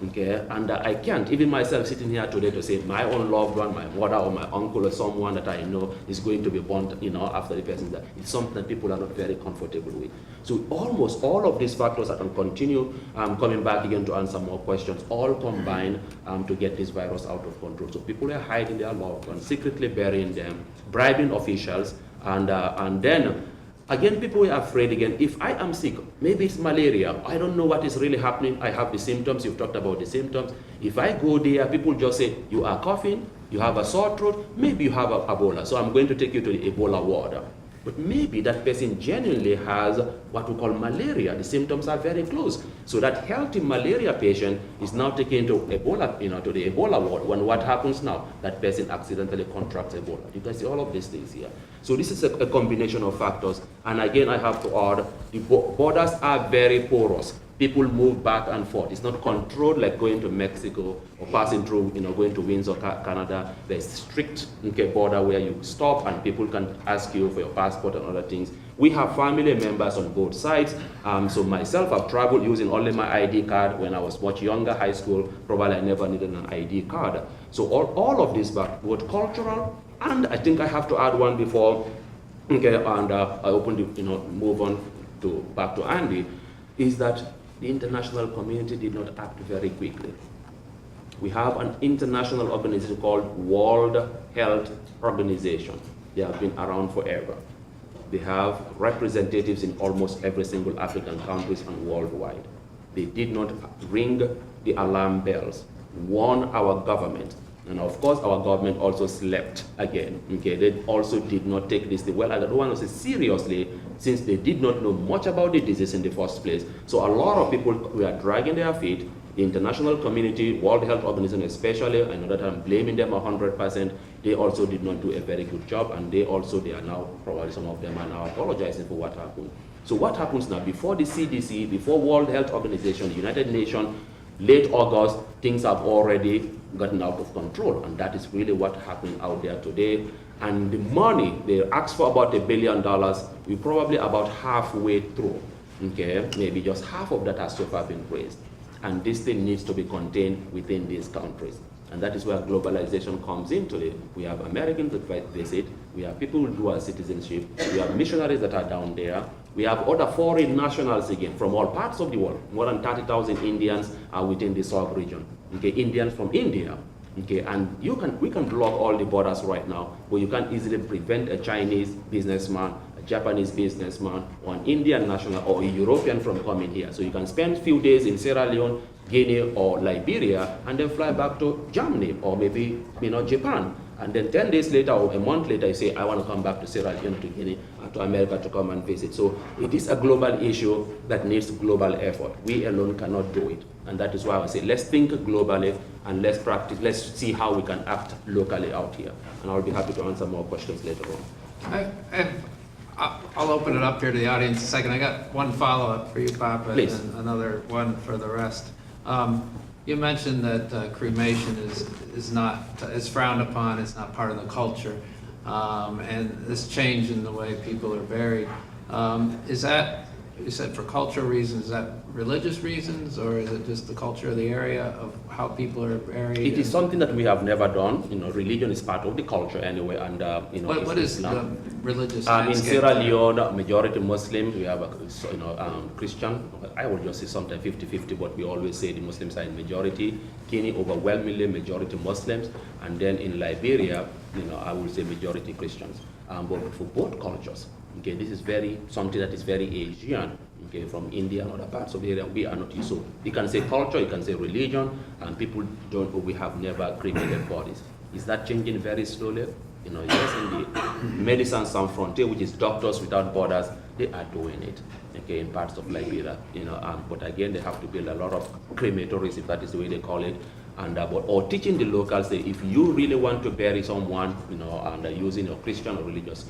Okay, and I can't, even myself sitting here today, to say my own loved one, my mother or my uncle or someone that I know is going to be born, after the person died. It's something that people are not very comfortable with. So almost all of these factors, I can continue coming back again to answer more questions, all combine to get this virus out of control. So people are hiding their loved ones, secretly burying them, bribing officials, and then again, people are afraid again. If I am sick, maybe it's malaria. I don't know what is really happening. I have the symptoms. You've talked about the symptoms. If I go there, people just say, you are coughing, you have a sore throat, maybe you have Ebola. So I'm going to take you to the Ebola ward. But maybe that person genuinely has what we call malaria. The symptoms are very close. So that healthy malaria patient is now taken to Ebola, to the Ebola ward. When what happens now? That person accidentally contracts Ebola. You can see all of these things here. So this is a combination of factors. And again, I have to add, the borders are very porous. People move back and forth. It's not controlled like going to Mexico or passing through, going to Windsor, Canada. There's strict border where you stop and people can ask you for your passport and other things. We have family members on both sides. So myself, I've traveled using only my ID card when I was much younger, high school. Probably I never needed an ID card. So all of this, both cultural, and I think I have to add one before, and I open the, move on to back to Andy, is that the international community did not act very quickly. We have an international organization called World Health Organization. They have been around forever. They have representatives in almost every single African countries and worldwide. They did not ring the alarm bells, warn our government. And of course, our government also slept again. Okay, they also did not take this. Well, I don't want to say seriously, since they did not know much about the disease in the first place. So a lot of people were dragging their feet. The international community, World Health Organization especially, I know that I'm blaming them 100%. They also did not do a very good job, and they are now, probably some of them are now apologizing for what happened. So what happens now? Before the CDC, before World Health Organization, the United Nations, late August, things have already gotten out of control, and that is really what happened out there today. And the money, they asked for about $1 billion, we're probably about halfway through, okay? Maybe just half of that has so far been raised. And this thing needs to be contained within these countries. And that is where globalization comes into it. We have Americans that visit, we have people who do our citizenship, we have missionaries that are down there, we have other foreign nationals again from all parts of the world. More than 30,000 Indians are within the sub-region. Okay, Indians from India. Okay, and we can block all the borders right now, but you can easily prevent a Chinese businessman, a Japanese businessman, or an Indian national or a European from coming here. So you can spend a few days in Sierra Leone, Guinea or Liberia, and then fly back to Germany or maybe Japan. And then 10 days later or a month later, you say, I want to come back to Sierra Leone, to Guinea, and to America to come and visit. So it is a global issue that needs global effort. We alone cannot do it. And that is why I say, let's think globally and let's practice, let's see how we can act locally out here. And I'll be happy to answer more questions later on. I'll open it up here to the audience in a second. I got one follow-up for you, Papa, Please. and another one for the rest. You mentioned that cremation is frowned upon, it's not part of the culture, and this change in the way people are buried. Is that, you said for cultural reasons, is that religious reasons, or is it just the culture of the area of how people are buried? It is something that we have never done. Religion is part of the culture anyway, and What is the Islam. religious In landscape Sierra there? Leone, majority Muslim. We have Christian. I would just say sometimes 50-50, but we always say the Muslims are in majority. Guinea, overwhelmingly majority Muslims, and then in Liberia, I would say majority Christians. But for both cultures, okay, this is something that is very Asian. Okay, from India and other parts of the area, we are not used. So you can say culture, you can say religion, and people don't. We have never cremated bodies. Is that changing very slowly? Yes, indeed. Médecins Sans Frontières, which is Doctors Without Borders, they are doing it. Okay, in parts of Liberia, but again, they have to build a lot of crematories, if that is the way they call it, or teaching the locals that if you really want to bury someone, and using your Christian or religious,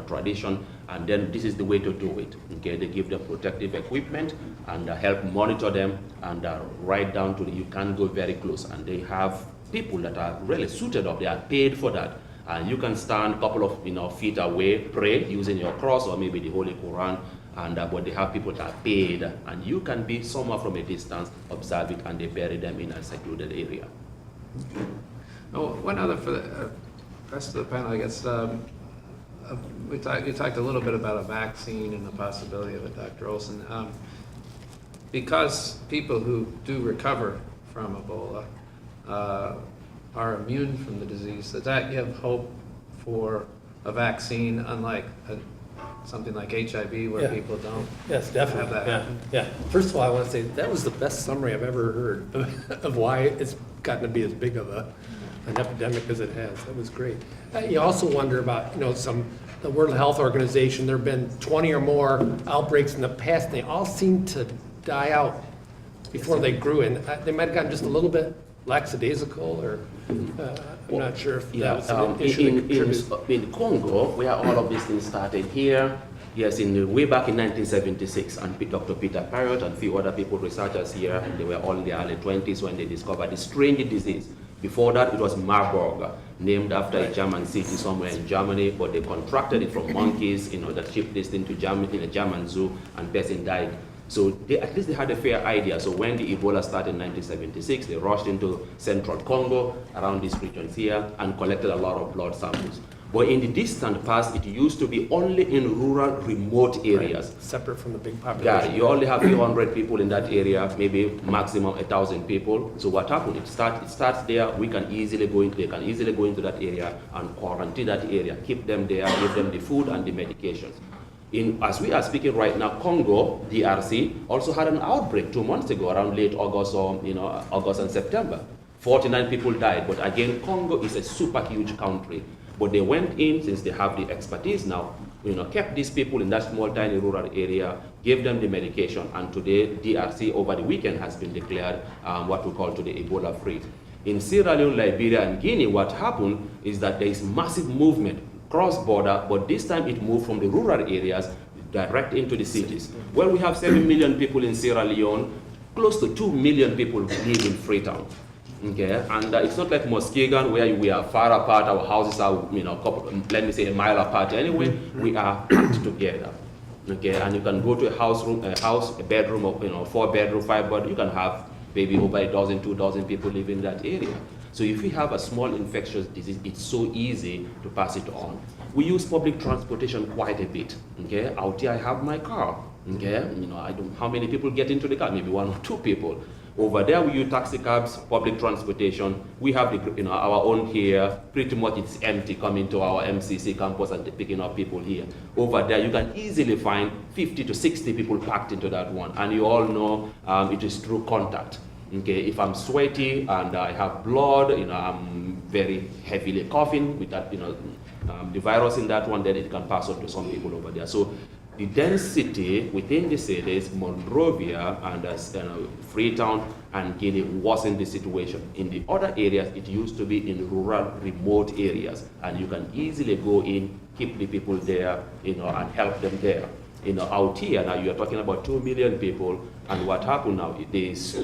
tradition, and then this is the way to do it. Okay, they give them protective equipment and help monitor them, and right down to you can't go very close, and they have people that are really suited up. They are paid for that. And you can stand a couple of feet away, pray using your cross or maybe the Holy Quran, but they have people that are paid, and you can be somewhere from a distance, observe it, and they bury them in a secluded area. Oh, one other for the rest of the panel, I guess. You talked a little bit about a vaccine and the possibility of it, Dr. Olson. Because people who do recover from Ebola are immune from the disease, does that give hope for a vaccine, unlike something like HIV where Yeah. people don't? Yes, definitely. Have that. Yeah. First of all, I want to say that was the best summary I've ever heard of why it's gotten to be as big of an epidemic as it has. That was great. You also wonder about, the World Health Organization, there have been 20 or more outbreaks in the past, and they all seem to die out before they grew, and they might have gotten just a little bit lackadaisical, or I'm not sure if that was an issue that contributed. In Congo, where all of these things started here, yes, way back in 1976, and Dr. Peter Parrott and a few other people, researchers here, they were all in their early 20s when they discovered this strange disease. Before that, it was Marburg, named after a German city somewhere in Germany, but they contracted it from monkeys, that shipped this thing to Germany in a German zoo, and person died. So at least they had a fair idea. So when the Ebola started in 1976, they rushed into central Congo, around these regions here, and collected a lot of blood samples. But in the distant past, it used to be only in rural, remote areas. Right. Separate from the big Yeah, population. you only have 200 people in that area, maybe maximum 1,000 people. So what happened? It starts there. They can easily go into that area and quarantine that area, keep them there, give them the food and the medications. As we are speaking right now, Congo, DRC, also had an outbreak 2 months ago, around late August or August and September. 49 people died, but again, Congo is a super huge country. But they went in, since they have the expertise now, kept these people in that small, tiny rural area, gave them the medication, and today, DRC over the weekend has been declared what we call today Ebola free. In Sierra Leone, Liberia, and Guinea, what happened is that there is massive movement cross-border, but this time it moved from the rural areas direct into the cities. Well, we have 7 million people in Sierra Leone, close to 2 million people live in Freetown. Okay, and it's not like Muskegon where we are far apart, our houses are, let me say a mile apart anyway, we are packed together. Okay, and you can go to a bedroom, of 4-bedroom, 5-bedroom, you can have maybe over 1,000, 2,000 people live in that area. So if we have a small infectious disease, it's so easy to pass it on. We use public transportation quite a bit. Okay, out here I have my car. Okay, I don't. How many people get into the car? Maybe 1 or 2 people. Over there we use taxi cabs, public transportation. We have our own here. Pretty much it's empty coming to our MCC campus and picking up people here. Over there you can easily find 50 to 60 people packed into that one. And you all know it is through contact. Okay, if I'm sweaty and I have blood, I'm very heavily coughing with that, the virus in that one, then it can pass on to some people over there. So the density within the cities, Monrovia and Freetown and Guinea wasn't the situation. In the other areas, it used to be in rural, remote areas, and you can easily go in, keep the people there, and help them there. Out here now, you are talking about 2 million people, and what happened now, there's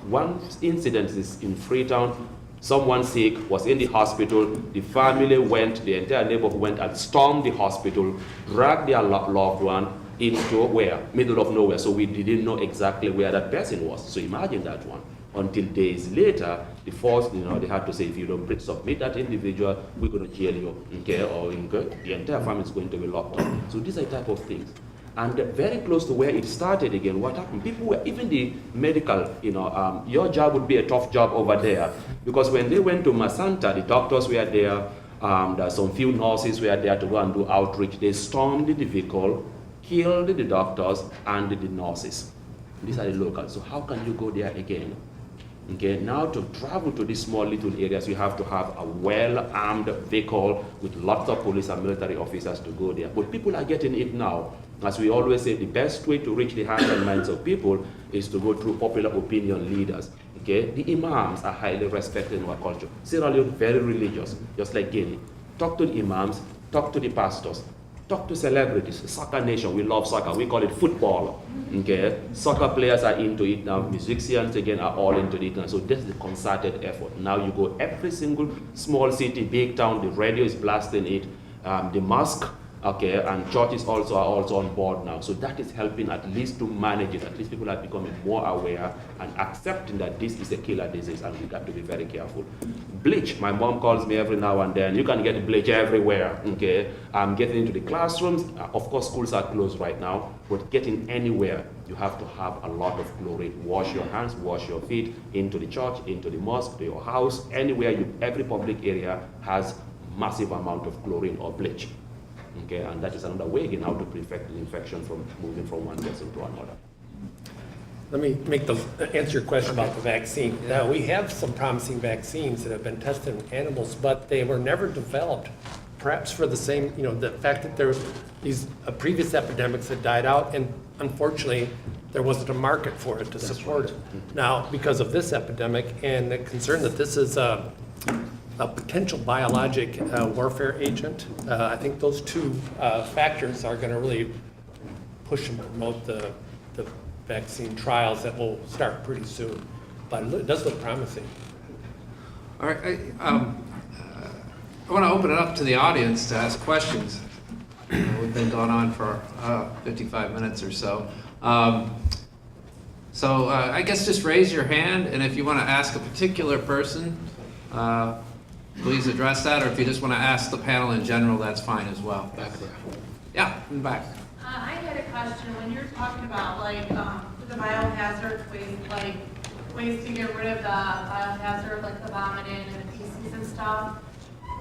one incident is in Freetown, someone sick was in the hospital, the family went, the entire neighborhood went and stormed the hospital, dragged their loved one into where? Middle of nowhere, so we didn't know exactly where that person was. So imagine that one. Until days later, the force, they had to say, if you don't submit that individual, we're going to jail you, okay, or the entire family is going to be locked up. So these are the type of things. And very close to where it started again, what happened? People were, even the medical, your job would be a tough job over there. Because when they went to Masanta, the doctors were there, there's some few nurses were there to go and do outreach. They stormed the vehicle, killed the doctors and the nurses. These are the locals. So how can you go there again? Okay, now to travel to these small little areas, you have to have a well-armed vehicle with lots of police and military officers to go there. But people are getting it now. As we always say, the best way to reach the hearts and minds of people is to go through popular opinion leaders. Okay, the imams are highly respected in our culture. Sierra Leone, very religious, just like Guinea. Talk to the imams, talk to the pastors, talk to celebrities. Soccer nation, we love soccer. We call it football. Okay, soccer players are into it now. Musicians again are all into it now. So this is the concerted effort. Now you go every single small city, big town. The radio is blasting it. The mosque. Okay, and churches are also on board now. So that is helping at least to manage it. At least people are becoming more aware and accepting that this is a killer disease and we got to be very careful. Bleach, my mom calls me every now and then. You can get bleach everywhere, okay? Getting into the classrooms, of course schools are closed right now, but getting anywhere, you have to have a lot of chlorine. Wash your hands, wash your feet, into the church, into the mosque, to your house, anywhere, every public area has massive amount of chlorine or bleach. Okay, and that is another way again how to prevent the infection from moving from one person to another. Let me answer your question about the vaccine. Now, we have some promising vaccines that have been tested in animals, but they were never developed, perhaps for the same, the fact that there was these previous epidemics that died out, and unfortunately, there wasn't a market for it to support it. Now, because of this epidemic and the concern that this is a potential biologic warfare agent, I think those two factors are going to really push and promote the vaccine trials that will start pretty soon. But it does look promising. All right, I want to open it up to the audience to ask questions. We've been going on for 55 minutes or so. So I guess just raise your hand, and if you want to ask a particular person, please address that, or if you just want to ask the panel in general, that's fine as well. Back there. Yeah, in the back. I had a question. When you're talking about the biohazard ways to get rid of the biohazard, like the vomiting and the feces and stuff.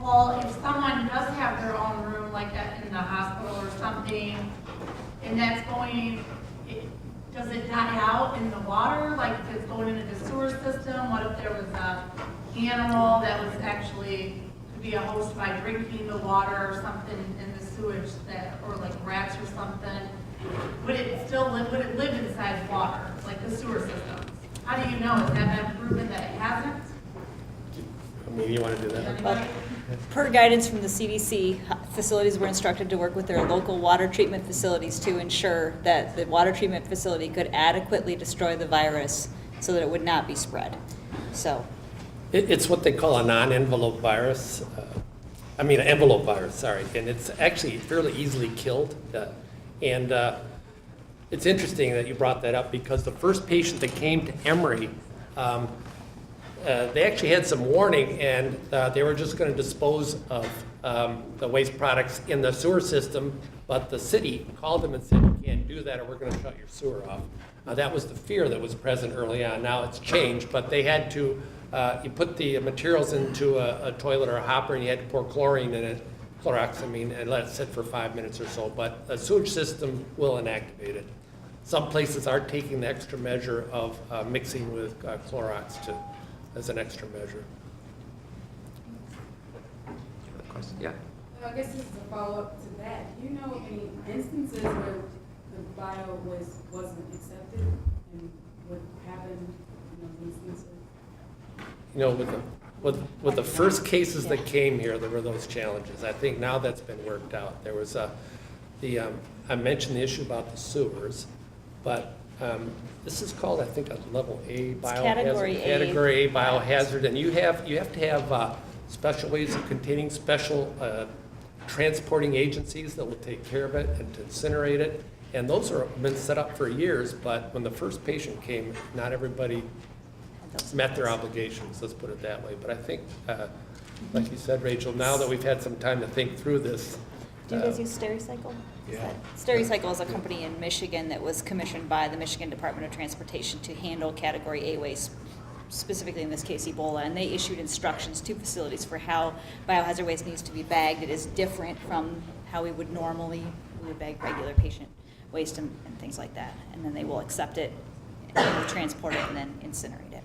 Well, if someone does have their own room, like in the hospital or something, and that's does it die out in the water? Like if it's going into the sewer system? What if there was a animal that was actually could be a host by drinking the water or something in the sewage or like rats or something? Would it live inside water, like the sewer systems? How do you know? Has that been proven that it hasn't? Maybe you want to do that? Anybody? Per guidance from the CDC, facilities were instructed to work with their local water treatment facilities to ensure that the water treatment facility could adequately destroy the virus so that it would not be spread. So, It's what they call a non-envelope virus. An envelope virus, sorry. And it's actually fairly easily killed. It's interesting that you brought that up because the first patient that came to Emory, they actually had some warning, and they were just going to dispose of the waste products in the sewer system, but the city called them and said, you can't do that or we're going to shut your sewer off. That was the fear that was present early on. Now it's changed, but they had to, you put the materials into a toilet or a hopper and you had to pour chlorine in it, chloroxamine, and let it sit for 5 minutes or so, but a sewage system will inactivate it. some places are taking the extra measure of mixing with Clorox too, as an extra measure. Other question? Yeah. I guess this is a follow-up to that. Do you know of any instances where the bio wasn't accepted, and what happened in those instances? You know, with the first cases that came here, there were those challenges. I think now that's been worked out. There was I mentioned the issue about the sewers, but this is called, I think, a level A biohazard. Category A. Category A biohazard, and you have to have special ways of containing special transporting agencies that will take care of it and to incinerate it. And those have been set up for years, but when the first patient came, not everybody met their obligations, let's put it that way. But I think, like you said, Rachel, now that we've had some time to think through this. Do you guys use Stericycle? Yeah. Stericycle is a company in Michigan that was commissioned by the Michigan Department of Transportation to handle Category A waste, specifically in this case Ebola, and they issued instructions to facilities for how biohazard waste needs to be bagged. It is different from how we would bag regular patient waste and things like that. And then they will accept it, and we'll transport it, and then incinerate it.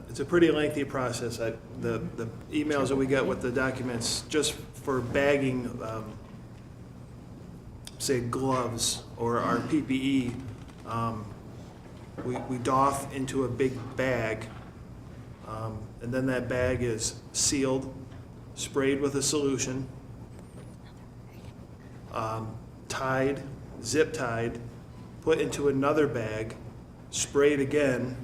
It's a pretty lengthy process. The emails that we get with the documents, just for bagging, say gloves or our PPE, we doff into a big bag, and then that bag is sealed, sprayed with a solution, tied, zip tied, put into another bag, sprayed again,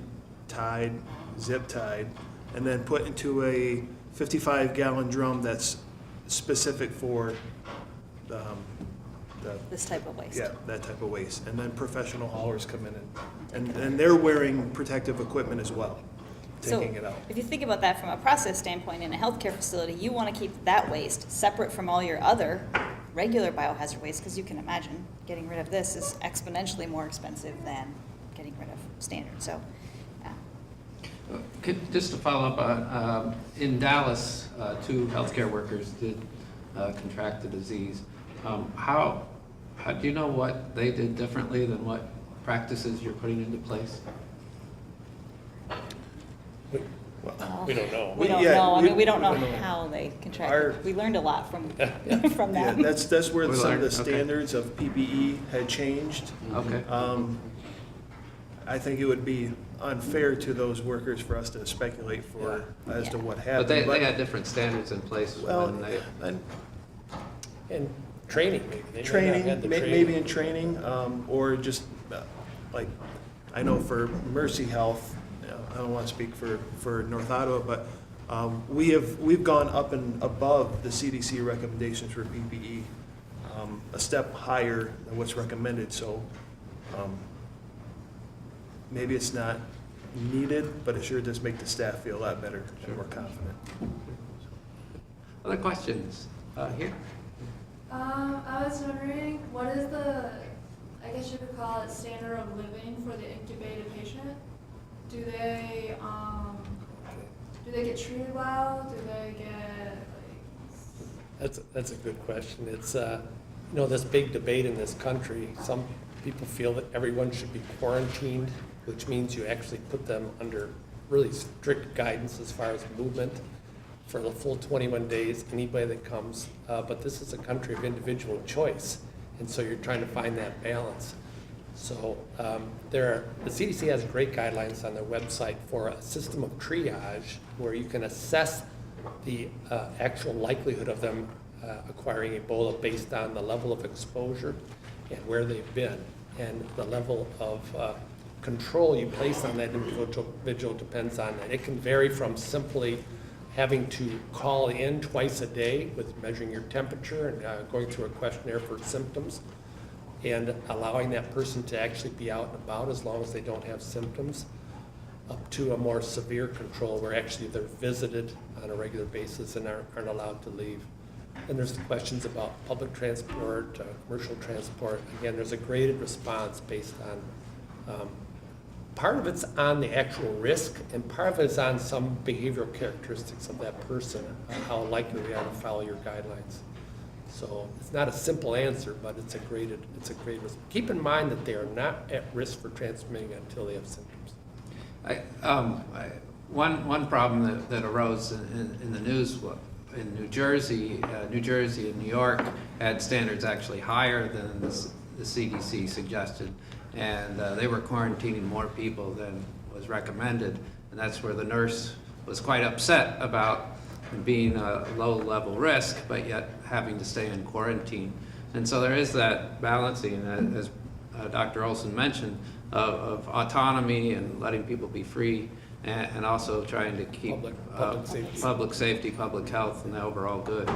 tied, zip tied, and then put into a 55-gallon drum that's specific for This type of waste. yeah, that type of waste. And then professional haulers come in and they're wearing protective equipment as well, taking it out. If you think about that from a process standpoint in a healthcare facility, you want to keep that waste separate from all your other regular biohazard waste, because you can imagine getting rid of this is exponentially more expensive than getting rid of standard. So, Just to follow up on, in Dallas, 2 healthcare workers did contract the disease. How do you know what they did differently than what practices you're putting into place? We don't know. we don't Yeah, know. I mean, we don't know we don't know. how they contracted. We learned a lot from from Yeah, that. that's where We some of the learned, okay. standards of PPE had changed. Okay. I think it would be unfair to those workers for us to speculate as to Yeah. what But happened. they had different standards in place Well, when they, And training, maybe. They may not training, have the maybe in training, or just, like, I know for Mercy Health, I don't want to speak for North Ottawa, but we've gone up and above the CDC recommendations for PPE, a step higher than what's recommended, so maybe it's not needed, but it sure does make the staff feel a lot better and more confident. other questions? Here? I was wondering, what is the, I guess you could call it standard of living for the incubated patient? Do they get treated well? Do they get, like? That's a good question. It's, this big debate in this country. Some people feel that everyone should be quarantined, which means you actually put them under really strict guidance as far as movement for the full 21 days, anybody that comes. But this is a country of individual choice, and so you're trying to find that balance. So the CDC has great guidelines on their website for a system of triage where you can assess the actual likelihood of them acquiring Ebola based on the level of exposure and where they've been. And the level of control you place on that individual depends on that. It can vary from simply having to call in twice a day with measuring your temperature and going through a questionnaire for symptoms, and allowing that person to actually be out and about as long as they don't have symptoms, up to a more severe control where actually they're visited on a regular basis and aren't allowed to leave. And there's questions about public transport, commercial transport. Again, there's a graded response based on, part of it's on the actual risk, and part of it's on some behavioral characteristics of that person, how likely they are to follow your guidelines. So it's not a simple answer, but it's a great risk. Keep in mind that they are not at risk for transmitting until they have symptoms. One problem that arose in the news in New Jersey and New York had standards actually higher than the CDC suggested, and they were quarantining more people than was recommended, and that's where the nurse was quite upset about being a low-level risk, but yet having to stay in quarantine. And so there is that balancing, as Dr. Olson mentioned, of autonomy and letting people be free, and also trying to keep public safety, public health, and the overall good.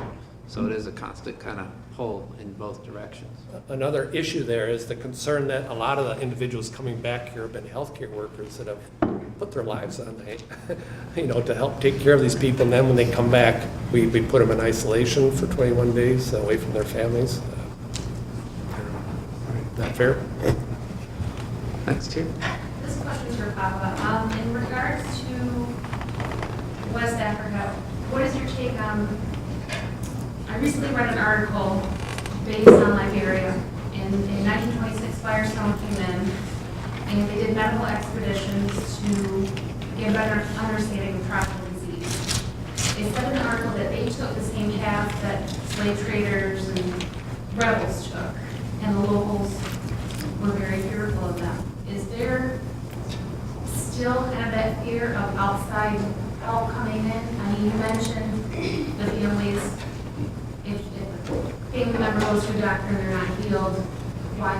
So it is a constant kind of pull in both directions. Another issue there is the concern that a lot of the individuals coming back here have been healthcare workers that have put their lives on the, to help take care of these people. And then when they come back, we put them in isolation for 21 days away from their families. Not fair? Thanks, Chair. This question is for Papa. In regards to West Africa, what is your take on, I recently read an article based on Liberia. In 1926, Firestone came in, and they did medical expeditions to get a better understanding of tropical disease. It said in the article that they took the same path that slave traders and rebels took, and the locals were very fearful of them. Is there still kind of that fear of outside help coming in? I mean, you mentioned the families, if a family member goes to a doctor and they're not healed, why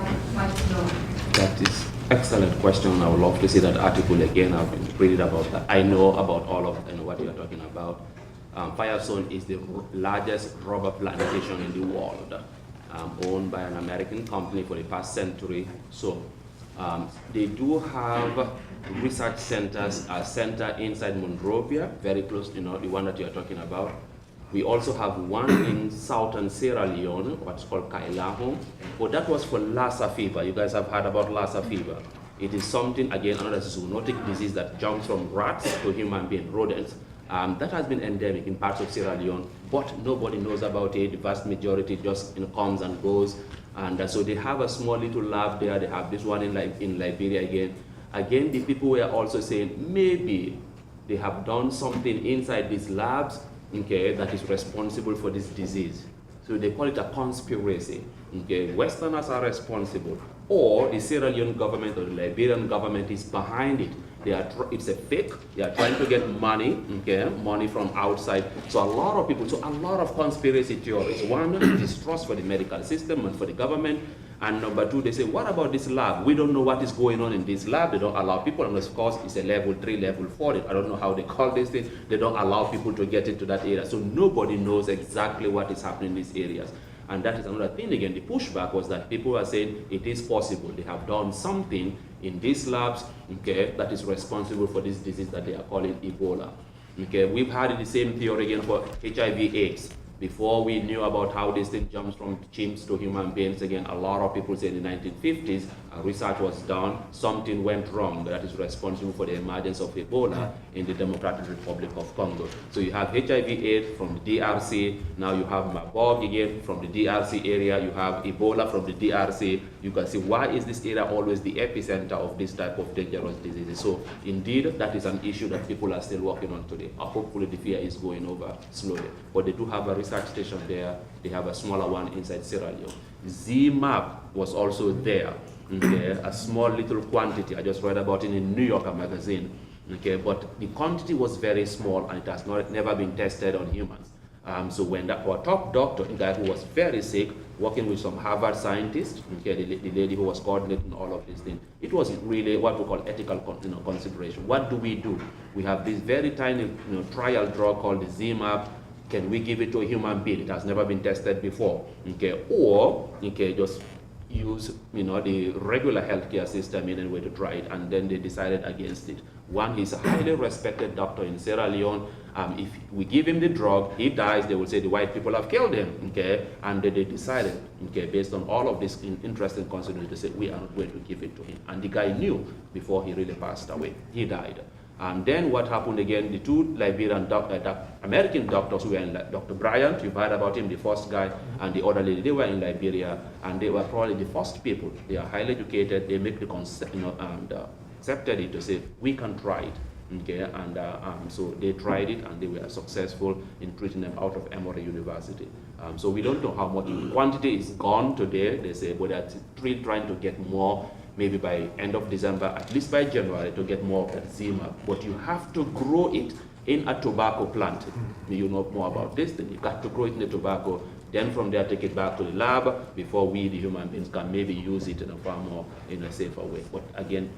go? That is excellent question. I would love to see that article again. I've been reading about that. I know about all of what you're talking about. Firestone is the largest rubber plantation in the world, owned by an American company for the past century. So they do have research centers, a center inside Monrovia, very close, the one that you're talking about. We also have one in southern Sierra Leone, what's called Kailahome. But that was for Lassa fever. You guys have heard about Lassa fever. It is something, again, another zoonotic disease that jumps from rats to human being, rodents. That has been endemic in parts of Sierra Leone, but nobody knows about it. The vast majority just comes and goes. And so they have a small little lab there. They have this one in Liberia again. Again, the people were also saying maybe they have done something inside these labs, okay, that is responsible for this disease. So they call it a conspiracy. Okay, Westerners are responsible, or the Sierra Leone government or the Liberian government is behind it. It's a fake. They are trying to get money, okay, money from outside. So a lot of people, a lot of conspiracy theories. One, distrust for the medical system and for the government. And number two, they say, what about this lab? We don't know what is going on in this lab. They don't allow people, and of course, it's a level 3, level 4. I don't know how they call this thing. They don't allow people to get into that area. So nobody knows exactly what is happening in these areas. And that is another thing. Again, the pushback was that people are saying it is possible. They have done something in these labs, okay, that is responsible for this disease that they are calling Ebola. Okay, we've had the same theory again for HIV/AIDS. Before we knew about how this thing jumps from chimps to human beings, again, a lot of people say in the 1950s, research was done, something went wrong that is responsible for the emergence of Ebola in the Democratic Republic of Congo. So you have HIV/AIDS from the DRC, now you have Marburg again from the DRC area, you have Ebola from the DRC. You can see why is this area always the epicenter of this type of dangerous diseases. So indeed, that is an issue that people are still working on today. Hopefully the fear is going over slowly. But they do have a research station there. They have a smaller one inside Sierra Leone. ZMAP was also there. Okay, a small little quantity. I just read about it in New Yorker magazine. Okay, but the quantity was very small and it has never been tested on humans. So when our top doctor, the guy who was very sick, working with some Harvard scientists, okay, the lady who was coordinating all of these things, it was really what we call ethical consideration. What do? We have this very tiny trial drug called the ZMAP. Can we give it to a human being? It has never been tested before. Okay, or okay, just use the regular healthcare system in a way to try it, and then they decided against it. One, he's a highly respected doctor in Sierra Leone. If we give him the drug, he dies, they will say the white people have killed him, okay? And then they decided, okay, based on all of this interesting considerations, they said we are not going to give it to him. And the guy knew before he really passed away. He died. And then what happened again, the two Liberian American doctors who were in, Dr. Bryant, you've heard about him, the first guy, and the other lady, they were in Liberia, and they were probably the first people. They are highly educated, they make the concept, and accepted it to say, we can try it. Okay, and so they tried it and they were successful in treating them out of Emory University. So we don't know how much quantity is gone today, they say, but they're trying to get more, maybe by end of December, at least by January, to get more of that Zima. But you have to grow it in a tobacco plant. You know more about this, then you got to grow it in the tobacco, then from there take it back to the lab before we, the human beings, can maybe use it in a far more, in a safer way. But again,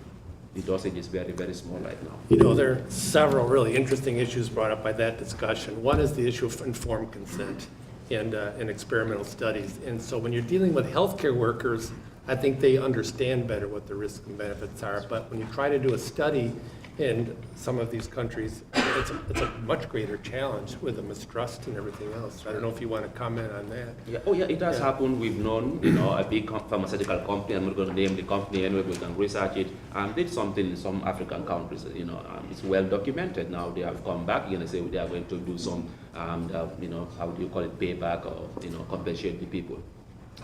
the dosage is very, very small right now. You know, there are several really interesting issues brought up by that discussion. One is the issue of informed consent and experimental studies. And so when you're dealing with healthcare workers, I think they understand better what the risks and benefits are. But when you try to do a study in some of these countries, it's a much greater challenge with the mistrust and everything else. I don't know if you want to comment on that. Yeah. Oh yeah, it has happened. We've known, you know, a big pharmaceutical company, I'm not going to name the company anyway, we can research it, did something in some African countries, you know, it's well documented now. They have come back, you know, say they are going to do some, you know, how do you call it, payback, or, you know, compensate the people.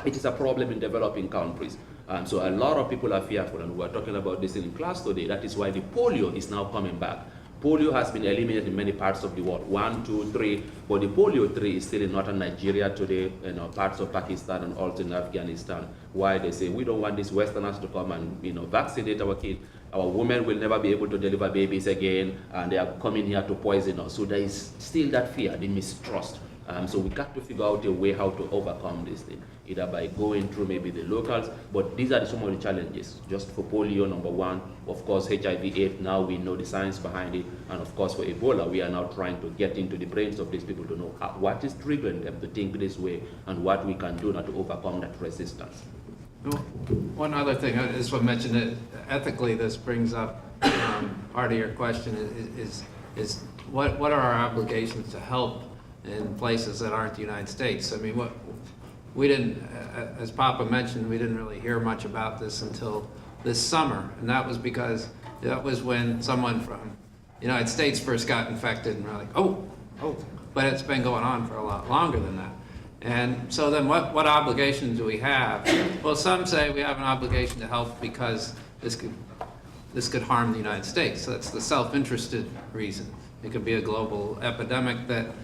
It is a problem in developing countries. So a lot of people are fearful, and we were talking about this in class today. That is why the polio is now coming back. Polio has been eliminated in many parts of the world, 1, 2, 3, but the polio 3 is still in northern Nigeria today, you know, parts of Pakistan and also in Afghanistan. Why they say we don't want these Westerners to come and, you know, vaccinate our kids. Our women will never be able to deliver babies again, and they are coming here to poison us. So there is still that fear, the mistrust. So we got to figure out a way how to overcome this thing, either by going through maybe the locals, but these are some of the challenges. Just for polio, number one, of course HIV/AIDS, now we know the science behind it, and of course for Ebola, we are now trying to get into the brains of these people to know what is triggering them to think this way, and what we can do now to overcome that resistance. One other thing, I just want to mention that ethically this brings up part of your question is what are our obligations to help in places that aren't the United States? I mean, we didn't, as Papa mentioned, we didn't really hear much about this until this summer, and that was because that was when someone from the United States first got infected, and we're like, oh, but it's been going on for a lot longer than that. And so then what obligations do we have? Well, some say we have an obligation to help because this could harm the United States. So that's the self-interested reason. It could be a global epidemic that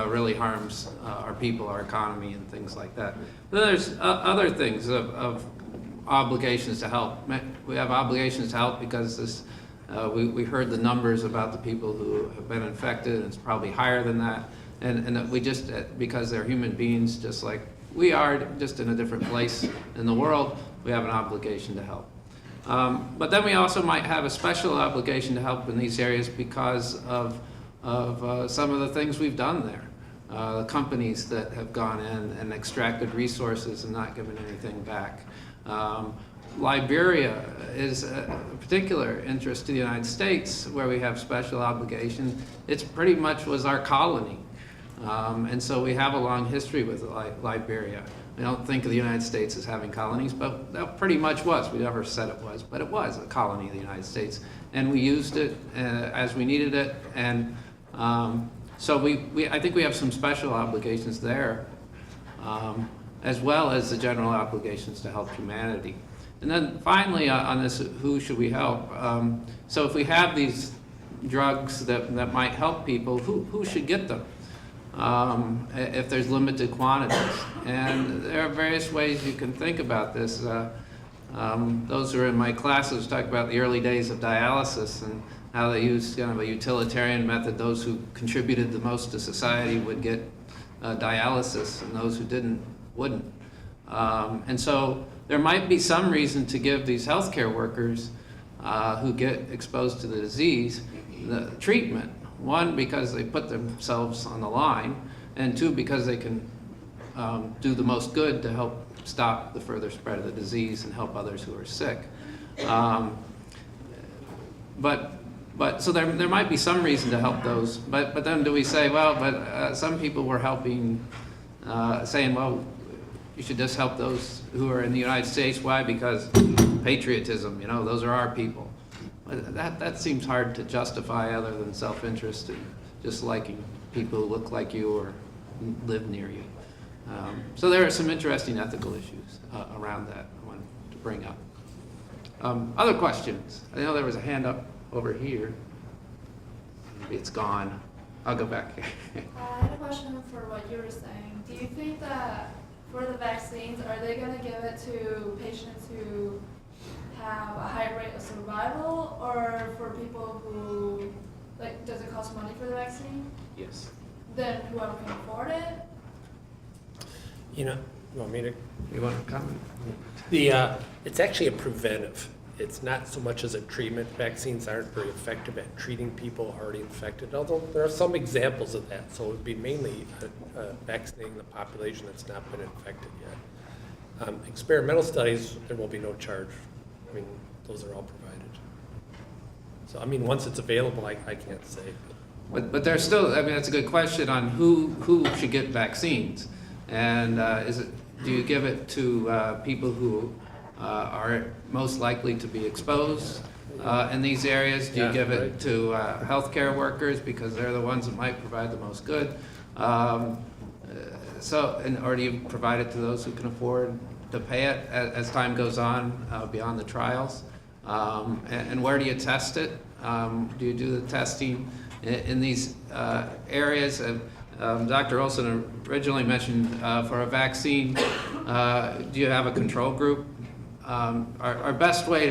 really harms our people, our economy, and things like that. Then there's other things of obligations to help. We have obligations to help because we heard the numbers about the people who have been infected, and it's probably higher than that. And that we just, because they're human beings just like we are, just in a different place in the world, we have an obligation to help. But then we also might have a special obligation to help in these areas because of some of the things we've done there. The companies that have gone in and extracted resources and not given anything back. Liberia is a particular interest to the United States where we have special obligation. It's pretty much was our colony. And so we have a long history with Liberia. I don't think of the United States as having colonies, but that pretty much was. We never said it was, but it was a colony of the United States. And we used it as we needed it. And so I think we have some special obligations there, as well as the general obligations to help humanity. And then finally on this, who should we help? So if we have these drugs that might help people, who should get them? If there's limited quantities. And there are various ways you can think about this. Those who are in my classes talk about the early days of dialysis and how they used kind of a utilitarian method. Those who contributed the most to society would get dialysis, and those who didn't wouldn't. And so there might be some reason to give these healthcare workers who get exposed to the disease the treatment. One, because they put themselves on the line, and two, because they can do the most good to help stop the further spread of the disease and help others who are sick. But so there might be some reason to help those, but then do we say, well, but some people were helping, saying, well, you should just help those who are in the United States. Why? Because patriotism, you know, those are our people. That seems hard to justify other than self-interest and just liking people who look like you or live near you. So there are some interesting ethical issues around that I wanted to bring up. Other questions? I know there was a hand up over here. Maybe it's gone. I'll go back here. I had a question for what you were saying. Do you think that for the vaccines, are they going to give it to patients who have a high rate of survival, or for people who, like, does it cost money for the vaccine? Yes. Then whoever can afford it? You know, you want me to? You want to comment? It's actually a preventive. It's not so much as a treatment. Vaccines aren't very effective at treating people already infected, although there are some examples of that. So it would be mainly vaccinating the population that's not been infected yet. Experimental studies, there will be no charge. I mean, those are all provided. So, I mean, once it's available, I can't say. But there's still, I mean, that's a good question on who should get vaccines. And do you give it to people who are most likely to be exposed in these areas? Do you give it to healthcare workers because they're the ones that might provide the most good? Or do you provide it to those who can afford to pay it as time goes on beyond the trials? And where do you test it? Do you do the testing in these areas? Dr. Olson originally mentioned for a vaccine, do you have a control group? Our best way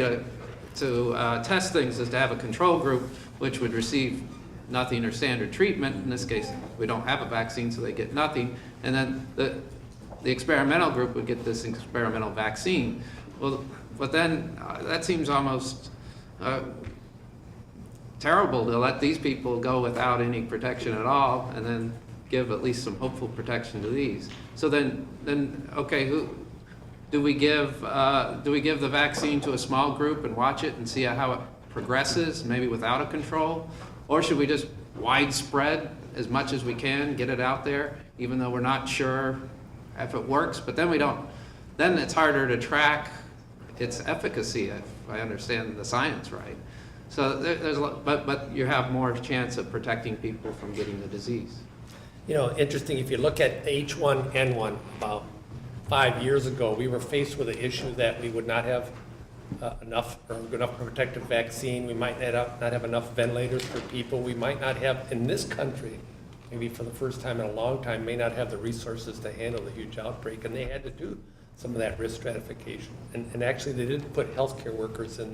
to test things is to have a control group which would receive nothing or standard treatment. In this case, we don't have a vaccine, so they get nothing. And then the experimental group would get this experimental vaccine. Well, but then that seems almost terrible to let these people go without any protection at all and then give at least some hopeful protection to these. So then okay, do we give the vaccine to a small group and watch it and see how it progresses, maybe without a control? Or should we just widespread as much as we can, get it out there, even though we're not sure if it works? But then then it's harder to track its efficacy, if I understand the science right. So but you have more chance of protecting people from getting the disease. You know, interesting, if you look at H1N1, about 5 years ago, we were faced with the issue that we would not have enough protective vaccine. We might not have enough ventilators for people. We might not have, in this country, maybe for the first time in a long time, may not have the resources to handle the huge outbreak, and they had to do some of that risk stratification. And actually, they didn't put healthcare workers in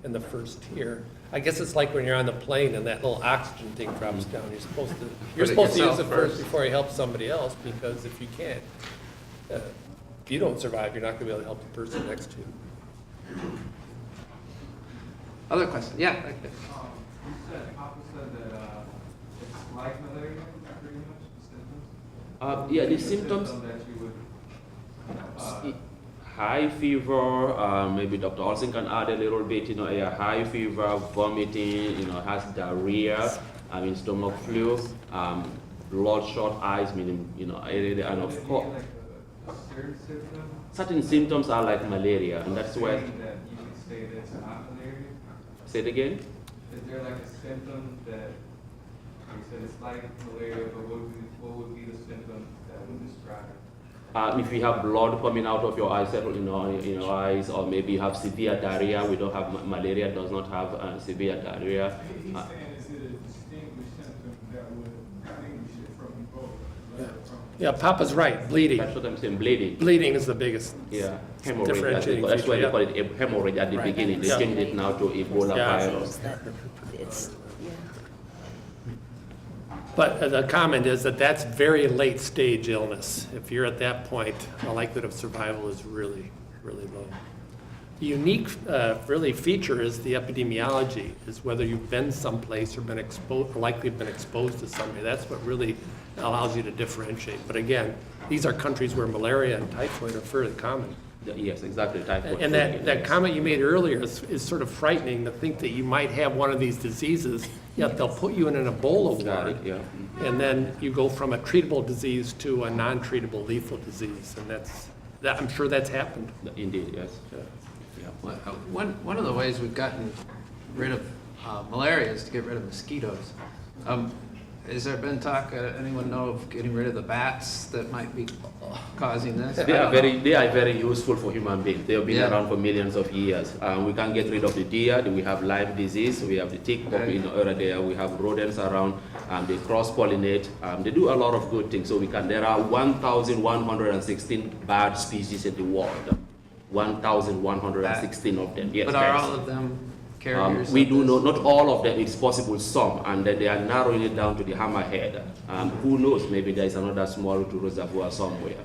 the first tier. I guess it's like when you're on the plane and that little oxygen thing drops down. You're supposed to use it first before you help somebody else, because if you can't, if you don't survive, you're not going to be able to help the person next to you. Other questions? Yeah. You said, Papa said that it's like malaria, pretty much, the symptoms? Yeah, the symptoms. That you would, high fever, maybe Dr. Olsen can add a little bit, high fever, vomiting, has diarrhea, stomach flu, bloodshot eyes, meaning, and of course, like a certain symptom? certain symptoms are like malaria, and that's why. That you could say that's not malaria? Say it again? Is there like a symptom that, you said it's like malaria, but what would be the symptom that would describe it? If you have blood coming out of your eyes, in your eyes, or maybe you have severe diarrhea, we don't have malaria, does not have severe diarrhea. He's saying is it a distinguished symptom that would distinguish it from Ebola? Yeah, Papa's right, bleeding. That's what I'm saying, bleeding. Bleeding is the biggest. Yeah, hemorrhage. Differentiating That's why feature, they call it hemorrhage at the Right. beginning. They Yeah. changed it now to Ebola Yeah. virus. But the comment is that that's very late stage illness. If you're at that point, the likelihood of survival is really, really low. The unique really feature is the epidemiology, is whether you've been someplace or been exposed, likely been exposed to somebody. That's what really allows you to differentiate. But again, these are countries where malaria and typhoid are fairly common. Yes, exactly. Typhoid. And that comment you made earlier is sort of frightening, to think that you might have one of these diseases, yet they'll put you in an Ebola Got it, ward, yeah. and then you go from a treatable disease to a non-treatable lethal disease, and I'm sure that's happened. Indeed, yes. One of the ways we've gotten rid of malaria is to get rid of mosquitoes. Has there been talk, anyone know of getting rid of the bats that might be causing this? They are very useful for human beings. They have been Yeah. around for millions of years. We can get rid of the deer. We have Lyme disease. We have the tick bug in the area there. We have rodents around. They cross-pollinate. They do a lot of good things. So there are 1,116 bird species in the world. 1,116 of them. Yes. But are all of them carriers? We of do this? know, not all of them, it's possible some, and then they are narrowing it down to the hammerhead. Who knows, maybe there is another small reservoir somewhere.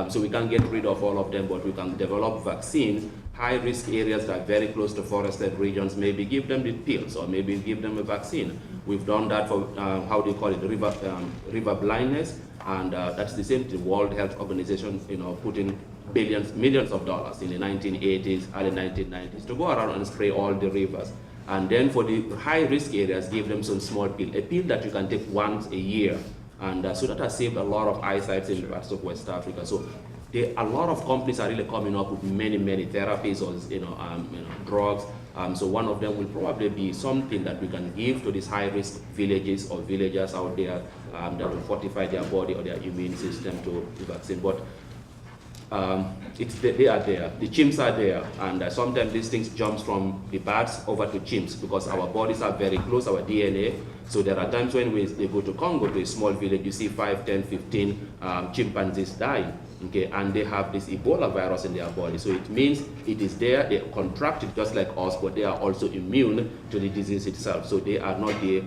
So we can't get rid of all of them, but we can develop vaccines, high-risk areas that are very close to forested regions, maybe give them the pills, or maybe give them a vaccine. We've done that for, how do you call it, river blindness, and that's the same thing. The World Health Organization, put in millions of dollars in the 1980s, early 1990s to go around and spray all the rivers. And then for the high-risk areas, give them some small pill, a pill that you can take once a year. And so that has saved a lot of eyesight in parts of West Africa. So a lot of companies are really coming up with many therapies or drugs. So one of them will probably be something that we can give to these high-risk villages or villagers out there that will fortify their body or their immune system to the vaccine. But they are there. The chimps are there, and sometimes these things jumps from the bats over to chimps because our bodies are very close, our DNA. So there are times when they go to Congo, to a small village, you see 5, 10, 15 chimpanzees dying, okay, and they have this Ebola virus in their body. So it means it is there, they contract it just like us, but they are also immune to the disease itself. So they are not the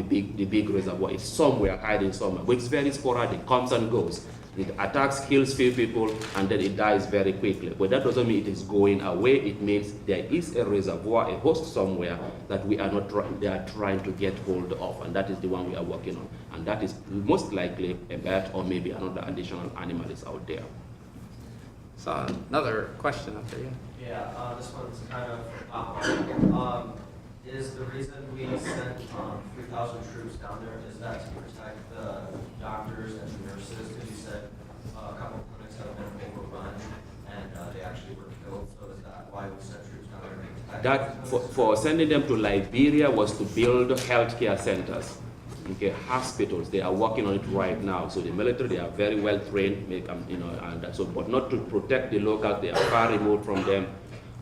big reservoir. It's somewhere, hiding somewhere, but it's very sporadic, comes and goes. It attacks, kills few people, and then it dies very quickly. But that doesn't mean it is going away. It means there is a reservoir, a host somewhere that they are trying to get hold of, and that is the one we are working on. And that is most likely a bat or maybe another additional animal is out there. So another question up there, yeah. Yeah, this one's kind of awkward. Is the reason we sent 3,000 troops down there, is that to protect the doctors and the nurses? Because you said a couple clinics have been overrun and they actually were killed. So is that why we sent troops down there to protect That for sending them to Liberia was to build healthcare centers, okay, hospitals. They are working on it right now. So the military, they are very well trained, but not to protect the locals. They are far removed from them.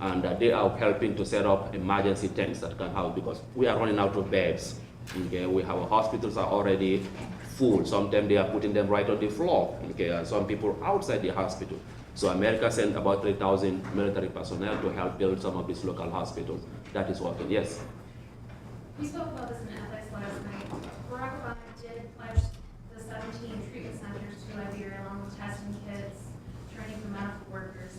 And they are helping to set up emergency tents that can help because we are running out of beds. Okay, our hospitals are already full. Sometimes they are putting them right on the floor. Okay, and some people outside the hospital. So America sent about 3,000 military personnel to help build some of these local hospitals. That is working. Yes. We spoke about this in ethics last night. Barack Obama did pledge the 17 treatment centers to Liberia along with testing kits, training for medical workers.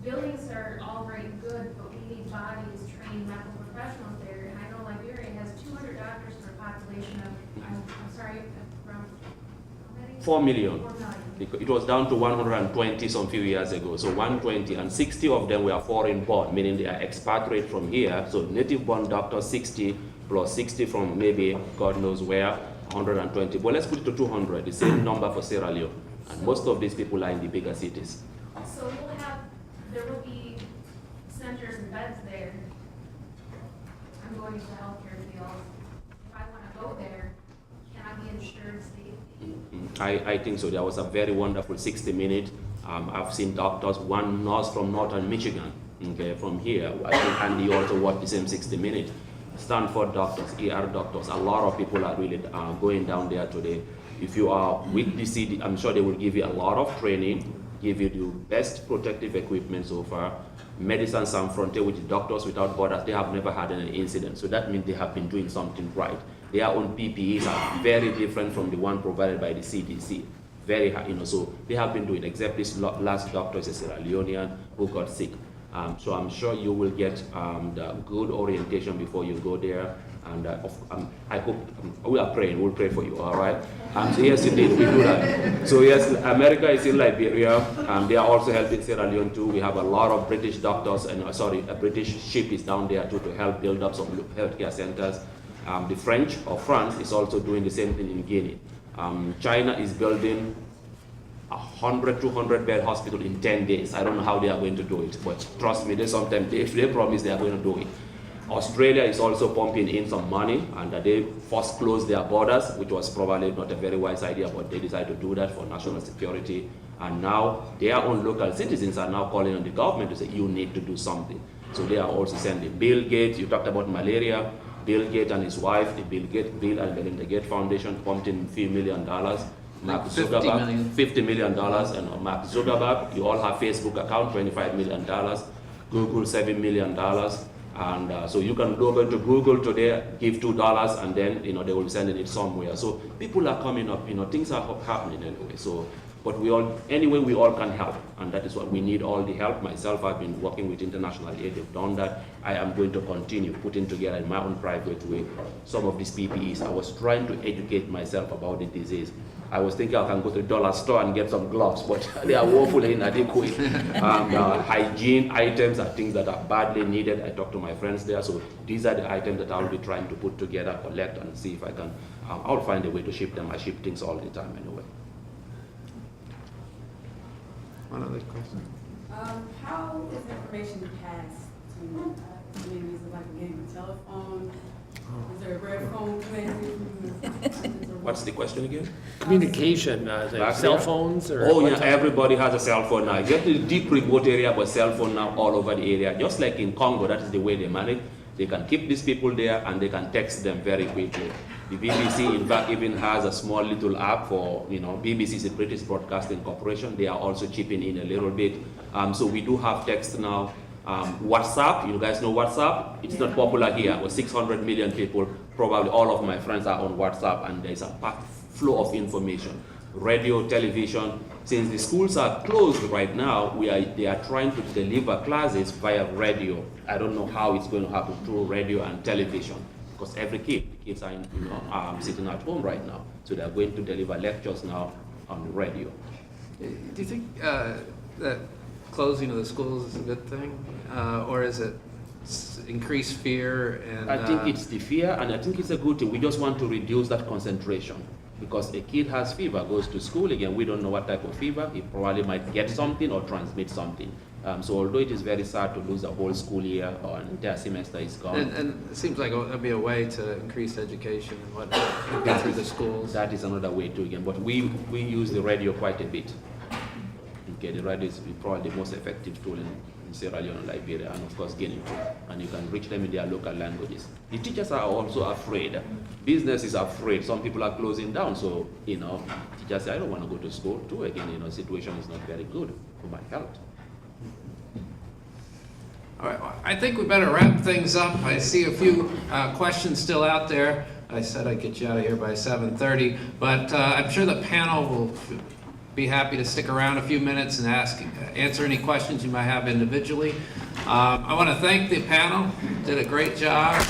Buildings are all very good, but we need bodies, trained medical professionals there. And I know Liberia has 200 doctors for a population of, I'm sorry, around how many? 4 million. 4 million. It was down to 120 some few years ago. So 120, and 60 of them were foreign born, meaning they are expatriate from here. So native born doctors, 60 plus 60 from maybe God knows where, 120. But let's put it to 200, the same number for Sierra Leone. And most of these people are in the bigger cities. So there will be centers and beds there. I'm going into the healthcare field. If I want to go there, can I be insured safely? I think so. There was a very wonderful 60-minute. I've seen doctors, one nurse from Northern Michigan, okay, from here. I think Andy also watched the same 60-minute. Stanford doctors, ER doctors, a lot of people are really going down there today. If you are with the CD, I'm sure they will give you a lot of training, give you the best protective equipment so far. Medicine Sans Frontier, which is Doctors Without Borders, they have never had any incident. So that means they have been doing something right. Their own PPEs are very different from the one provided by the CDC. Very high, so they have been doing, except this last doctor is a Sierra Leonean who got sick. So I'm sure you will get the good orientation before you go there. And I hope, we are praying, we'll pray for you, all right? So yes, indeed, we do that. So yes, America is in Liberia, they are also helping Sierra Leone too. We have a lot of British doctors, and a British ship is down there too to help build up some healthcare centers. The French, or France, is also doing the same thing in Guinea. China is building 100, 200 bed hospital in 10 days. I don't know how they are going to do it, but trust me, if they promise, they are going to do it. Australia is also pumping in some money, and they first closed their borders, which was probably not a very wise idea, but they decided to do that for national security. And now their own local citizens are now calling on the government to say, you need to do something. So they are also sending Bill Gates, you talked about malaria, Bill Gates and his wife, the Bill and Melinda Gates Foundation pumped in a few $1 million. Mark Zuckerberg, $50 million, and Mark Zuckerberg, you all have Facebook account, $25 million, Google, $7 million. And so you can log into Google today, give $2, and then they will be sending it somewhere. So people are coming up, things are happening anyway. So, but we all can help, and that is what we need, all the help. Myself, I've been working with international aid, they've done that. I am going to continue putting together in my own private way some of these PPEs. I was trying to educate myself about the disease. I was thinking I can go to the dollar store and get some gloves, but they are woefully inadequate. Hygiene items are things that are badly needed. I talked to my friends there, so these are the items that I'll be trying to put together, collect, and see if I can. I'll find a way to ship them. I ship things all the time anyway. One other question. How is information passed to, is it like a game of telephone? Is there a red phone connection? What's the question again? Communication, like cell phones or? Oh yeah, everybody has a cell phone now. Get to the deep remote area, but cell phone now all over the area. Just like in Congo, that is the way they manage. They can keep these people there and they can text them very quickly. The BBC, in fact, even has a small little app for, BBC is a British Broadcasting Corporation. They are also chipping in a little bit. So we do have text now. WhatsApp, you guys know WhatsApp? It's not popular here, but 600 million people, probably all of my friends are on WhatsApp, and there's a flow of information. Radio, television, since the schools are closed right now, they are trying to deliver classes via radio. I don't know how it's going to happen through radio and television, because the kids are sitting at home right now, so they are going to deliver lectures now on the radio. Do you think that closing of the schools is a good thing, or is it increased fear? And I think it's the fear, and I think it's a good thing. We just want to reduce that concentration, because a kid has fever, goes to school again, we don't know what type of fever. He probably might get something or transmit something. So although it is very sad to lose a whole school year or an entire semester is gone. And it seems like there'll be a way to increase education and whatnot, get through the schools. That is another way too again, but we use the radio quite a bit. Okay, the radio is probably the most effective tool in Sierra Leone and Liberia, and of course Guinea too. And you can reach them in their local languages. The teachers are also afraid. Business is afraid. Some people are closing down, so teachers say, I don't want to go to school too. Again, situation is not very good for my health. All right, well, I think we better wrap things up. I see a few questions still out there. I said I'd get you out of here by 7:30, but I'm sure the panel will be happy to stick around a few minutes and answer any questions you might have individually. I want to thank the panel, did a great job.